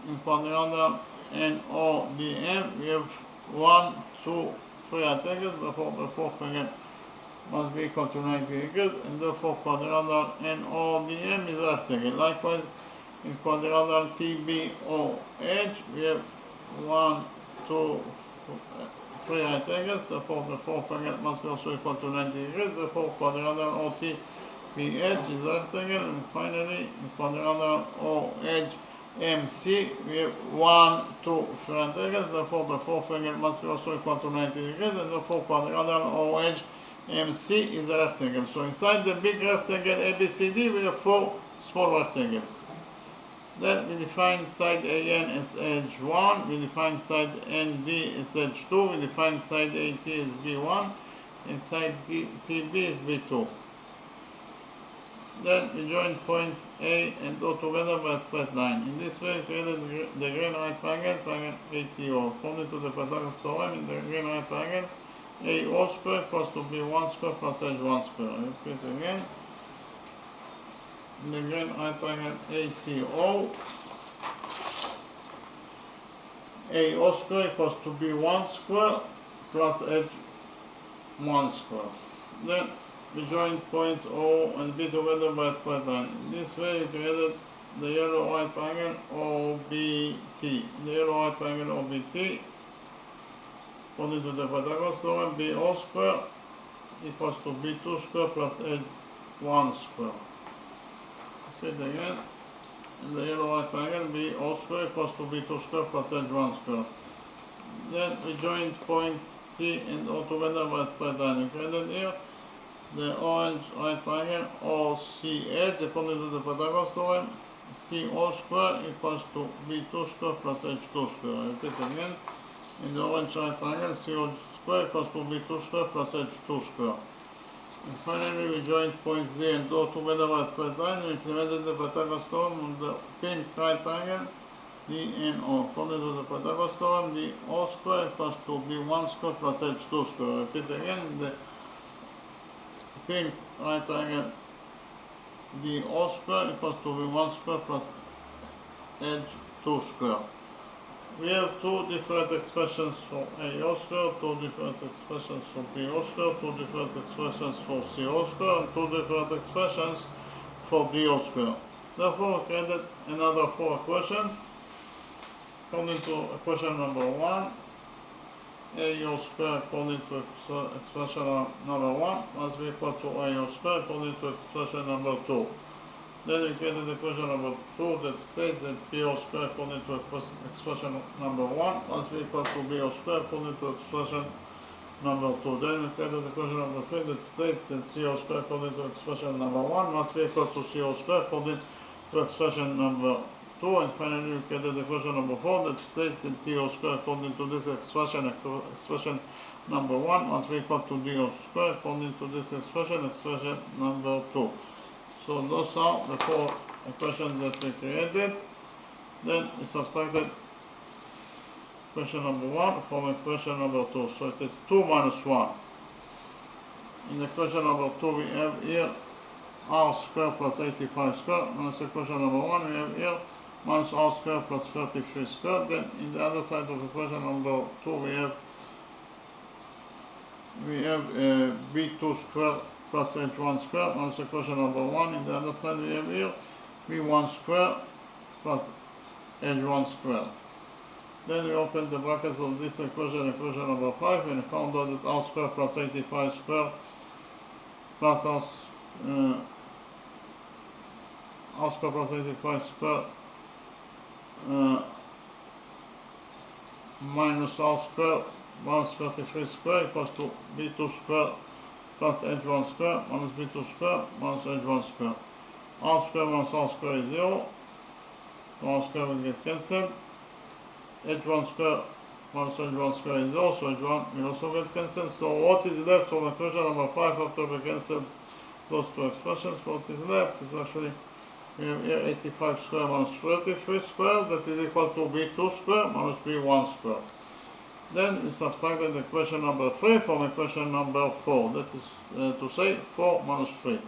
in quadrilateral NODM, we have 1, 2, 3 right angles. Therefore, the fourth angle must be equal to 90 degrees, and therefore quadrilateral NODM is a rectangle. Likewise, in quadrilateral TBOH, we have 1, 2, 3 right angles. Therefore, the fourth angle must be also equal to 90 degrees. Therefore, quadrilateral OTBH is a rectangle. And finally, in quadrilateral OHMC, we have 1, 2, 3 right angles. Therefore, the fourth angle must be also equal to 90 degrees, and therefore quadrilateral OHMC is a rectangle. So inside the big rectangle ABCD, we have 4 small rectangles. Then we define side AN as edge 1, we define side ND as edge 2, we define side AT as B1, and side TB is B2. Then we join points A and O together by a straight line. In this way, we created the green right triangle, triangle ATO. According to the Pythagoras theorem, in the green right triangle, AO square equals to B1 square plus H1 square. I repeat again. In the green right triangle ATO, AO square equals to B1 square plus H1 square. Then we join points O and B together by a straight line. In this way, we created the yellow right triangle OBT. The yellow right triangle OBT, according to the Pythagoras theorem, BO square equals to B2 square plus H1 square. Repeat again. In the yellow right triangle, BO square equals to B2 square plus H1 square. Then we join points C and O together by a straight line. We created here the orange right triangle OCH, according to the Pythagoras theorem, CO square equals to B2 square plus H2 square. I repeat again. In the orange right triangle, CO square equals to B2 square plus H2 square. And finally, we joined points D and O together by a straight line and implemented the Pythagoras theorem on the pink right triangle D and O. According to the Pythagoras theorem, the O square equals to B1 square plus H2 square. I repeat again. The pink right triangle the O square equals to B1 square plus H2 square. We have 2 different expressions for AO square, 2 different expressions for BO square, 2 different expressions for CO square, and 2 different expressions for BO square. Therefore, we created another 4 equations. according to equation number 1, a whole square according to expression number 1 must be equal to a whole square according to expression number 2. Then we get the equation number 2 that states that b whole square according to expression number 1 must be equal to b whole square according to expression number 2. Then we get the equation number 3 that states that c whole square according to expression number 1 must be equal to c whole square according to expression number 2. And finally we get the equation number 4 that states that d whole square according to this expression number 1 must be equal to d whole square according to this expression number 2. So those are the 4 equations that we created. Then we subtracted equation number 1 from equation number 2. So it is 2 minus 1. In equation number 2 we have here r squared plus 85 squared. Minus equation number 1 we have here minus r squared plus 33 squared. Then in the other side of equation number 2 we have b2 squared plus h1 squared minus equation number 1. In the other side we have here b1 squared plus h1 squared. Then we open the brackets of this equation number 5, and found out that r squared plus 85 squared plus r squared plus 85 squared minus r squared minus 33 squared equals to b2 squared plus h1 squared minus b2 squared minus h1 squared. R squared minus r squared is 0. So r squared will get cancelled. H1 squared minus h1 squared is 0, so h1 will also get cancelled. So what is left from equation number 5 after we cancelled those two expressions? What is left is actually we have here 85 squared minus 33 squared, that is equal to b2 squared minus b1 squared. Then we subtracted equation number 3 from equation number 4, that is to say 4 minus 3.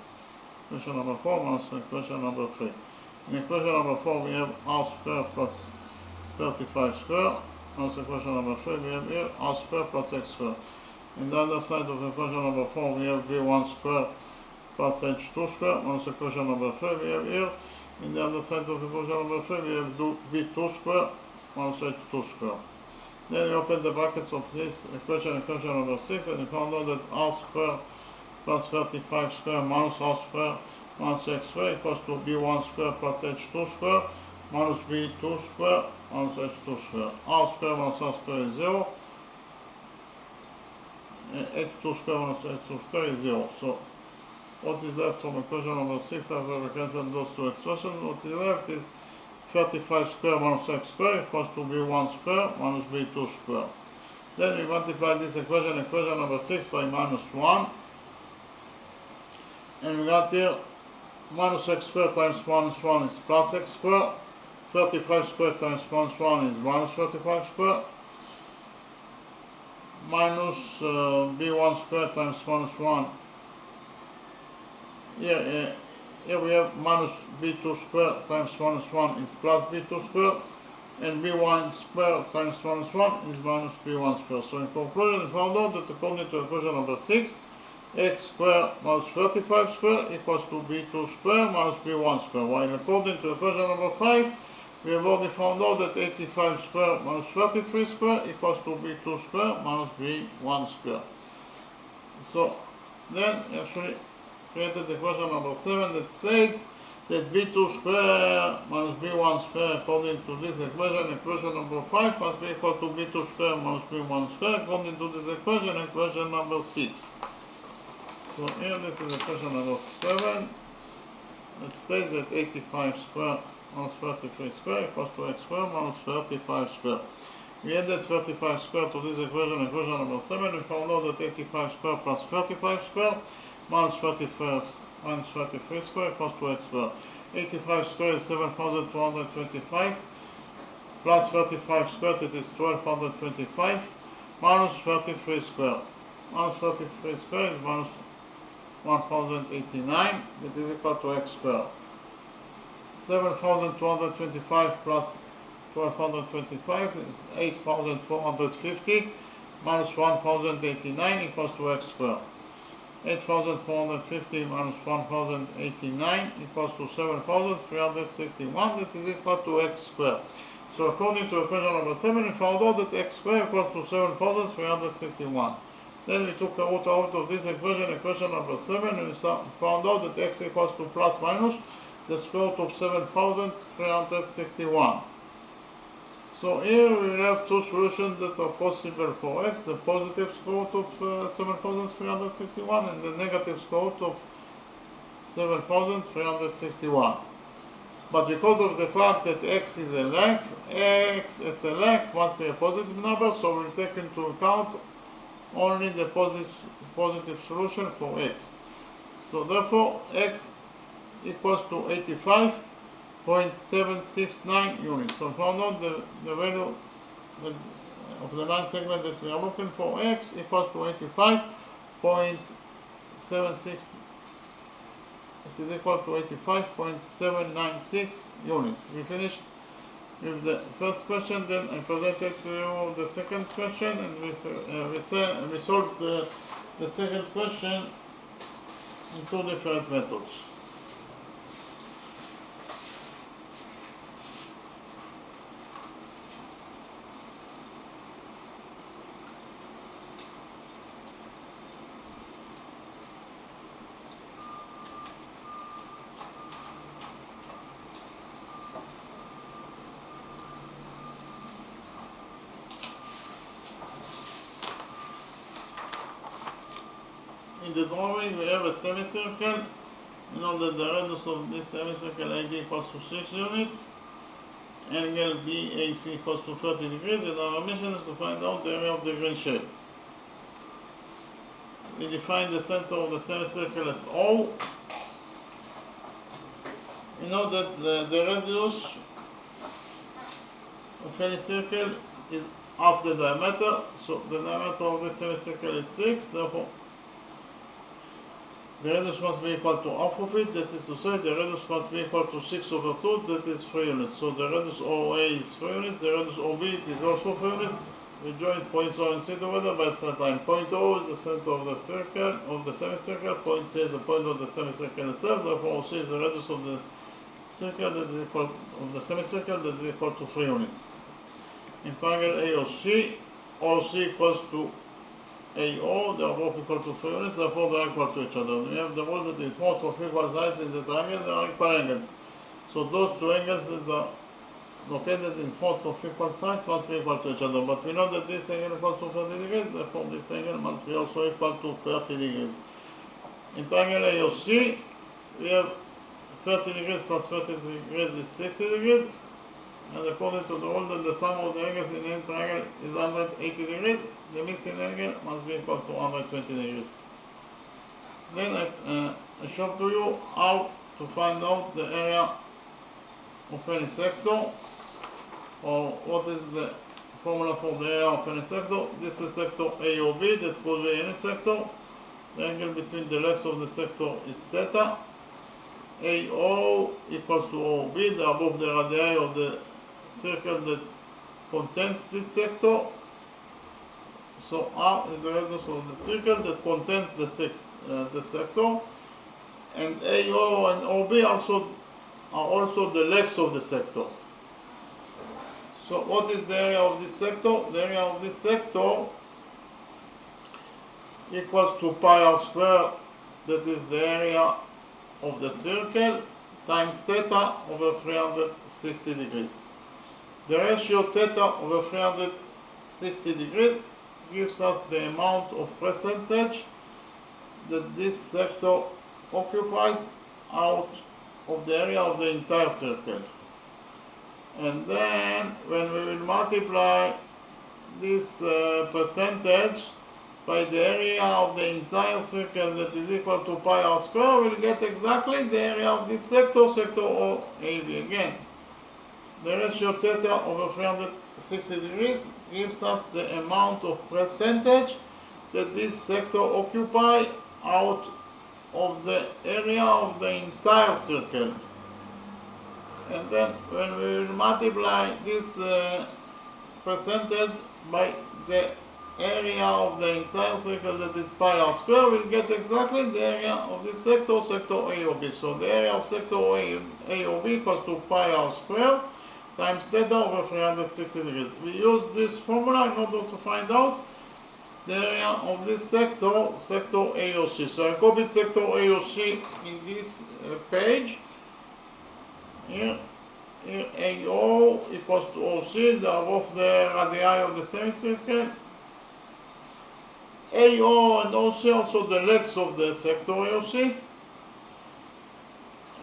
Equation number 4 minus equation number 3. In equation number 4 we have r squared plus 35 squared, minus equation number 3 we have here r squared plus x squared. In the other side of equation number 4 we have b1 squared plus h2 squared, minus equation number 3 we have here. In the other side of equation number 3 we have b2 squared minus h2 squared. Then we open the brackets of this equation number 6, and we found out that r squared plus 35 squared minus r squared minus x squared equals to b1 squared plus h2 squared minus b2 squared minus h2 squared. R squared minus r squared is 0. H2 squared minus h2 squared is 0. So what is left from equation number 6 after we cancel those two expressions? What is left is 35 squared minus x squared equals to b1 squared minus b2 squared. Then we multiply this equation number 6 by minus 1. And we got here minus x squared times minus 1 is plus x squared. 35 squared times minus 1 is minus 35 squared. Minus b1 squared times minus 1. Here we have minus b2 squared times minus 1 is plus b2 squared, and b1 squared times minus 1 is minus b1 squared. So in conclusion, we found out that according to equation number 6, x squared minus 35 squared equals to b2 squared minus b1 squared, while according to equation number 5, we have already found out that 85 squared minus 33 squared equals to b2 squared minus b1 squared. So then actually created equation number 7 that states that b2 squared minus b1 squared according to this equation number 5 must be equal to b2 squared minus b1 squared according to this equation number 6. So here this is equation number 7 that states that 85 squared minus 33 squared equals to x squared minus 35 squared. We added 35 squared to this equation number 7. We found out that 85 squared plus 35 squared minus 33 squared equals to x squared. 85 squared is 7,225 plus 35 squared, it is 1225 minus 33 squared. Minus 33 squared is minus 1089, that is equal to x squared. 7,225 plus 1225 is 8,450 minus 1089 equals to x squared. 8,450 minus 1089 equals to 7,361, that is equal to x squared. So according to equation number 7, we found out that x squared equals to 7,361. Then we took a root out of this equation number 7, and we found out that x equals to plus minus the square root of 7,361. So here we will have two solutions that are possible for x, the positive square root of 7,361 and the negative square root of 7,361. But because of the fact that x is a length, x as a length must be a positive number, so we'll take into account only the positive solution for x. So therefore x equals to 85.769 units. So found out the value of the line segment that we are looking for, x equals to 85.76. It is equal to 85.796 units. We finished with the first question, then I presented to you the second question, and we solved the second question in two different methods. In the drawing we have a semicircle. You know that the radius of this semicircle AG equals to 6 units. Angle BAC equals to 30 degrees, and our mission is to find out the area of the green shape. We define the center of the semicircle as O. You know that the radius of any circle is half the diameter, so the diameter of this semicircle is 6, therefore the radius must be equal to half of it, that is to say the radius must be equal to 6 over 2, that is 3 units. So the radius OA is 3 units, the radius OB is also 3 units. We join points O and C together by a straight line. Point O is the center of the circle, of the semicircle, point C is the point of the semicircle itself, therefore OC is the radius of the circle that is equal, of the semicircle that is equal to 3 units. In triangle AOC, OC equals to AO, they are both equal to 3 units, therefore they are equal to each other. We have the rule that in front of equal sides in the triangle, they are equal angles. So those two angles that are located in front of equal sides must be equal to each other. But we know that this angle equals to 30 degrees, therefore this angle must be also equal to 30 degrees. In triangle AOC, we have 30 degrees plus 30 degrees is 60 degrees. And according to the rule that the sum of the angles in any triangle is 180 degrees, the missing angle must be equal to 120 degrees. Then I show to you how to find out the area of any sector, or what is the formula for the area of any sector. This is sector AOB, that could be any sector. The angle between the legs of the sector is theta. AO equals to OB, they are both the radii of the circle that contains this sector. So R is the radius of the circle that contains the sector, and AO and OB are also the legs of the sector. So what is the area of this sector? The area of this sector equals to pi r squared, that is the area of the circle, times theta over 360 degrees. The ratio theta over 360 degrees gives us the amount of percentage that this sector occupies out of the area of the entire circle. And then when we will multiply this percentage by the area of the entire circle that is equal to pi r squared, we'll get exactly the area of this sector, sector OAB again. The ratio theta over 360 degrees gives us the amount of percentage that this sector occupies out of the area of the entire circle. And then when we will multiply this percentage by the area of the entire circle that is pi r squared, we'll get exactly the area of this sector, sector AOB. So the area of sector AOB equals to pi r squared times theta over 360 degrees. We use this formula in order to find out the area of this sector, sector AOC. So I copied sector AOC in this page. Here AO equals to OC, they are both the radii of the semicircle. AO and OC also the legs of the sector AOC.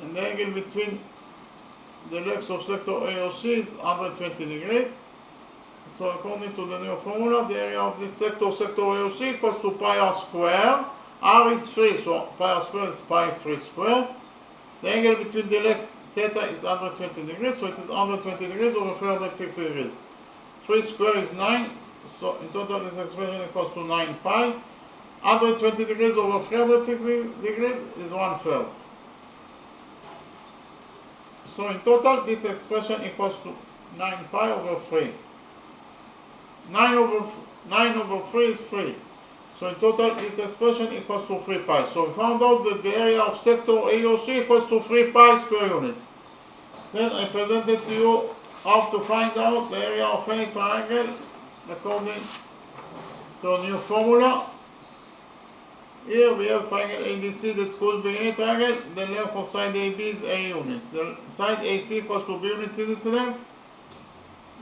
And the angle between the legs of sector AOC is 120 degrees. So according to the new formula, the area of this sector, sector AOC, equals to pi r square. R is 3, so pi r square is pi 3 square. The angle between the legs, theta, is 120 degrees, so it is 120 degrees over 360 degrees. 3 square is 9, so in total this expression equals to 9 pi. 120 degrees over 360 degrees is 1/3. So in total this expression equals to 9 pi over 3. 9 over 3 is 3. So in total this expression equals to 3 pi. So we found out that the area of sector AOC equals to 3 pi square units. Then I presented to you how to find out the area of any triangle according to a new formula. Here we have triangle ABC that could be any triangle. The length of side AB is A units. The side AC equals to B units in its length.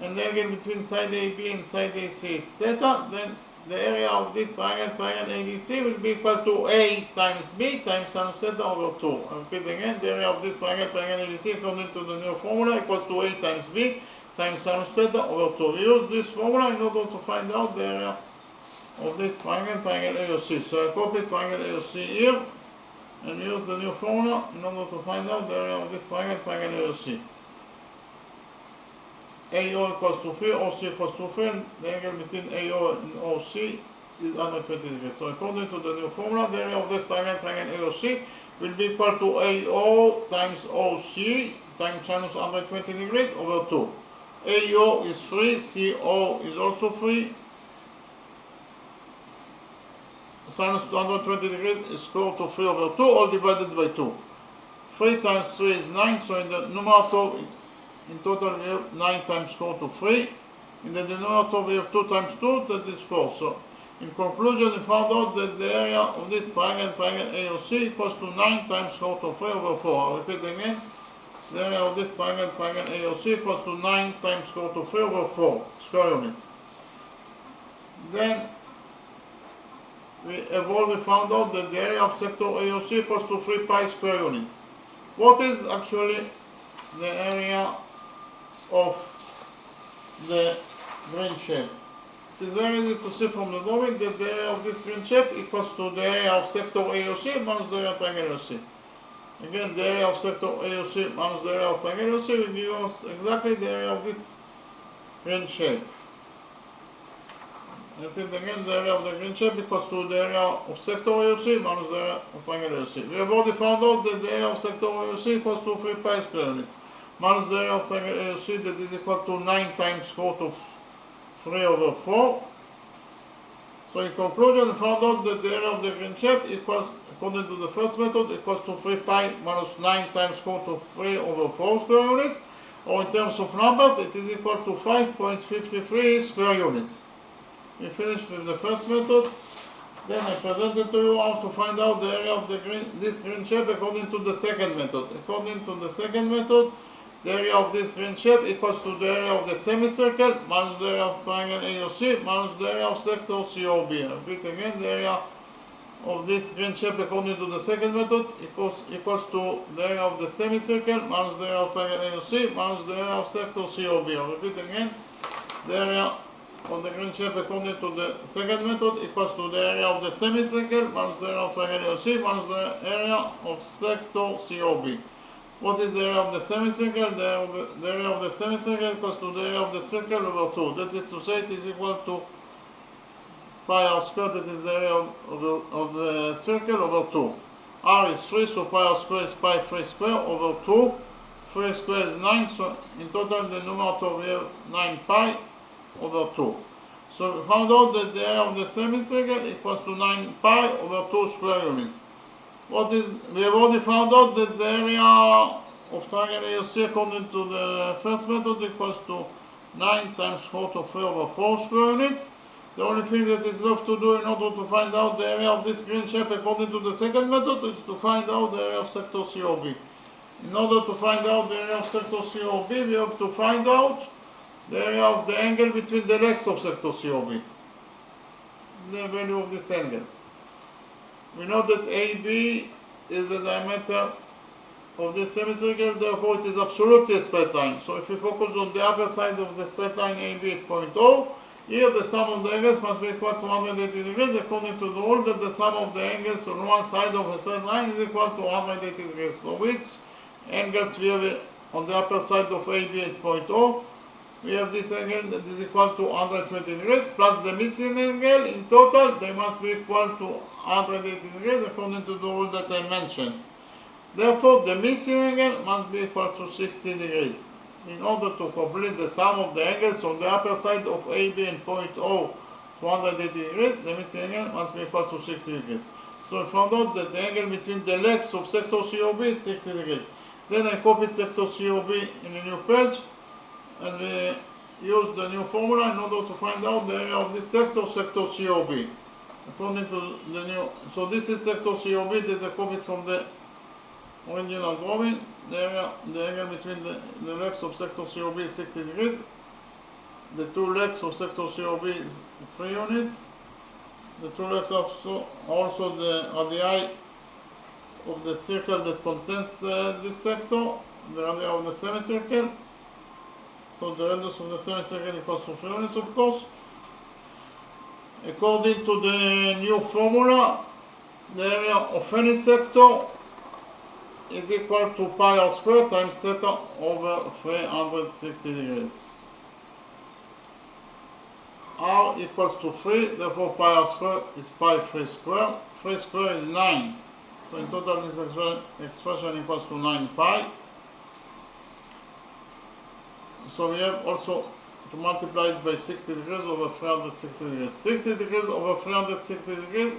And the angle between side AB and side AC is theta. Then the area of this triangle, triangle ABC, will be equal to A times B times sinus theta over 2. I repeat again, the area of this triangle, triangle ABC, according to the new formula, equals to A times B times sinus theta over 2. We use this formula in order to find out the area of this triangle, triangle AOC. So I copy triangle AOC here and use the new formula in order to find out the area of this triangle, triangle AOC. AO equals to 3, OC equals to 3, and the angle between AO and OC is 120 degrees. So according to the new formula, the area of this triangle, triangle AOC, will be equal to AO times OC times sinus 120 degrees over 2. AO is 3, CO is also 3. Sinus 120 degrees is square root of 3 over 2, all divided by 2. 3 times 3 is 9, so in the numerator, in total we have 9 times square root of 3. In the denominator we have 2 times 2, that is 4. So in conclusion, we found out that the area of this triangle, triangle AOC, equals to 9 times square root of 3 over 4. I'll repeat again. The area of this triangle, triangle AOC, equals to 9 times square root of 3 over 4 square units. Then we have already found out that the area of sector AOC equals to 3 pi square units. What is actually the area of the green shape? It is very easy to see from the drawing that the area of this green shape equals to the area of sector AOC minus the area of triangle AOC. Again, the area of sector AOC minus the area of triangle AOC will give us exactly the area of this green shape. Repeat again, the area of the green shape equals to the area of sector AOC minus the area of triangle AOC. We have already found out that the area of sector AOC equals to 3 pi square units minus the area of triangle AOC, that is equal to 9 times square root of 3 over 4. So in conclusion, we found out that the area of the green shape equals, according to the first method, equals to 3 pi minus 9 times square root of 3 over 4 square units, or in terms of numbers, it is equal to 5.53 square units. We finished with the first method. Then I presented to you how to find out the area of this green shape according to the second method. According to the second method, the area of this green shape equals to the area of the semicircle minus the area of triangle AOC minus the area of sector COB. I repeat again, the area of this green shape according to the second method equals to the area of the semicircle minus the area of triangle AOC minus the area of sector COB. I repeat again, the area of the green shape according to the second method equals to the area of the semicircle minus the area of triangle AOC minus the area of sector COB. What is the area of the semicircle? The area of the semicircle equals to the area of the circle over 2. That is to say, it is equal to pi r squared, that is the area of the circle over 2. R is 3, so pi r squared is pi 3 square over 2. 3 square is 9, so in total the numerator we have 9 pi over 2. So we found out that the area of the semicircle equals to 9 pi over 2 square units. We have already found out that the area of triangle AOC according to the first method equals to 9 times root of 3 over 4 square units. The only thing that is left to do in order to find out the area of this green shape according to the second method is to find out the area of sector COB. In order to find out the area of sector COB, we have to find out the area of the angle between the legs of sector COB, the value of this angle. We know that AB is the diameter of this semicircle, therefore it is absolutely a straight line. So if we focus on the upper side of the straight line AB at point O, here the sum of the angles must be equal to 180 degrees according to the rule that the sum of the angles on one side of a straight line is equal to 180 degrees. So which angles we have on the upper side of AB at point O? We have this angle that is equal to 120 degrees plus the missing angle. In total, they must be equal to 180 degrees according to the rule that I mentioned. Therefore, the missing angle must be equal to 60 degrees. In order to complete the sum of the angles on the upper side of AB and point O to 180 degrees, the missing angle must be equal to 60 degrees. So we found out that the angle between the legs of sector COB is 60 degrees. Then I copied sector COB in a new page, and we use the new formula in order to find out the area of this sector, sector COB. According to the new, so this is sector COB that I copied from the original drawing. The angle between the legs of sector COB is 60 degrees. The two legs of sector COB is 3 units. The two legs are also the radii of the circle that contains this sector, the radii of the semicircle. So the radius of the semicircle equals to 3 units, of course. According to the new formula, the area of any sector is equal to pi r squared times theta over 360 degrees. R equals to 3, therefore pi r squared is pi 3 squared. 3 squared is 9. So in total this expression equals to 9 pi. So we have also to multiply it by 60 degrees over 360 degrees. 60 degrees over 360 degrees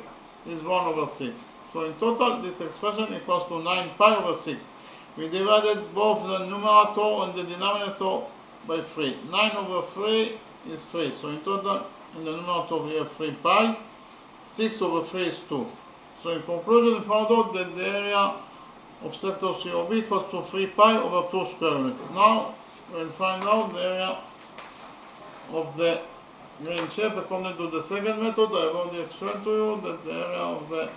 is 1 over 6. So in total this expression equals to 9 pi over 6. We divided both the numerator and the denominator by 3. 9 over 3 is 3. So in total in the numerator we have 3 pi. 6 over 3 is 2. So in conclusion we found out that the area of sector COB equals to 3 pi over 2 square units. Now we'll find out the area of the green shape according to the second method. I've already explained to you that the area of the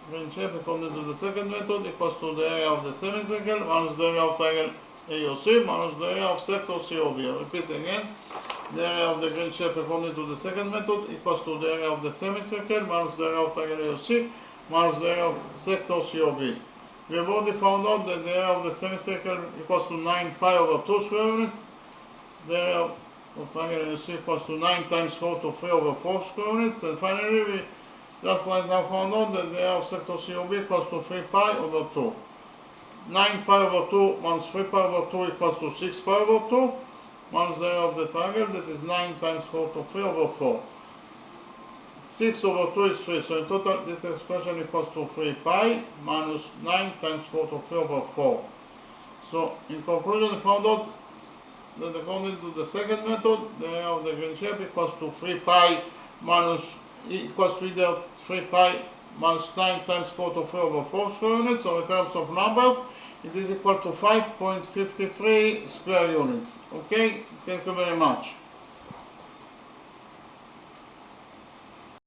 green shape according to the second method equals to the area of the semicircle minus the area of triangle AOC minus the area of sector COB. I repeat again, the area of the green shape according to the second method equals to the area of the semicircle minus the area of triangle AOC minus the area of sector COB. We have already found out that the area of the semicircle equals to 9 pi over 2 square units. The area of triangle AOC equals to 9 times root of 3 over 4 square units. And finally, we just right now found out that the area of sector COB equals to 3 pi over 2. 9 pi over 2 minus 3 pi over 2 equals to 6 pi over 2 minus the area of the triangle, that is 9 times root of 3 over 4. 6 over 2 is 3, so in total this expression equals to 3 pi minus 9 times root of 3 over 4. So in conclusion we found out that according to the second method, the area of the green shape equals to 3 pi minus equals to either 3 pi minus 9 times root of 3 over 4 square units, or in terms of numbers, it is equal to 5.53 square units. Okay, thank you very much.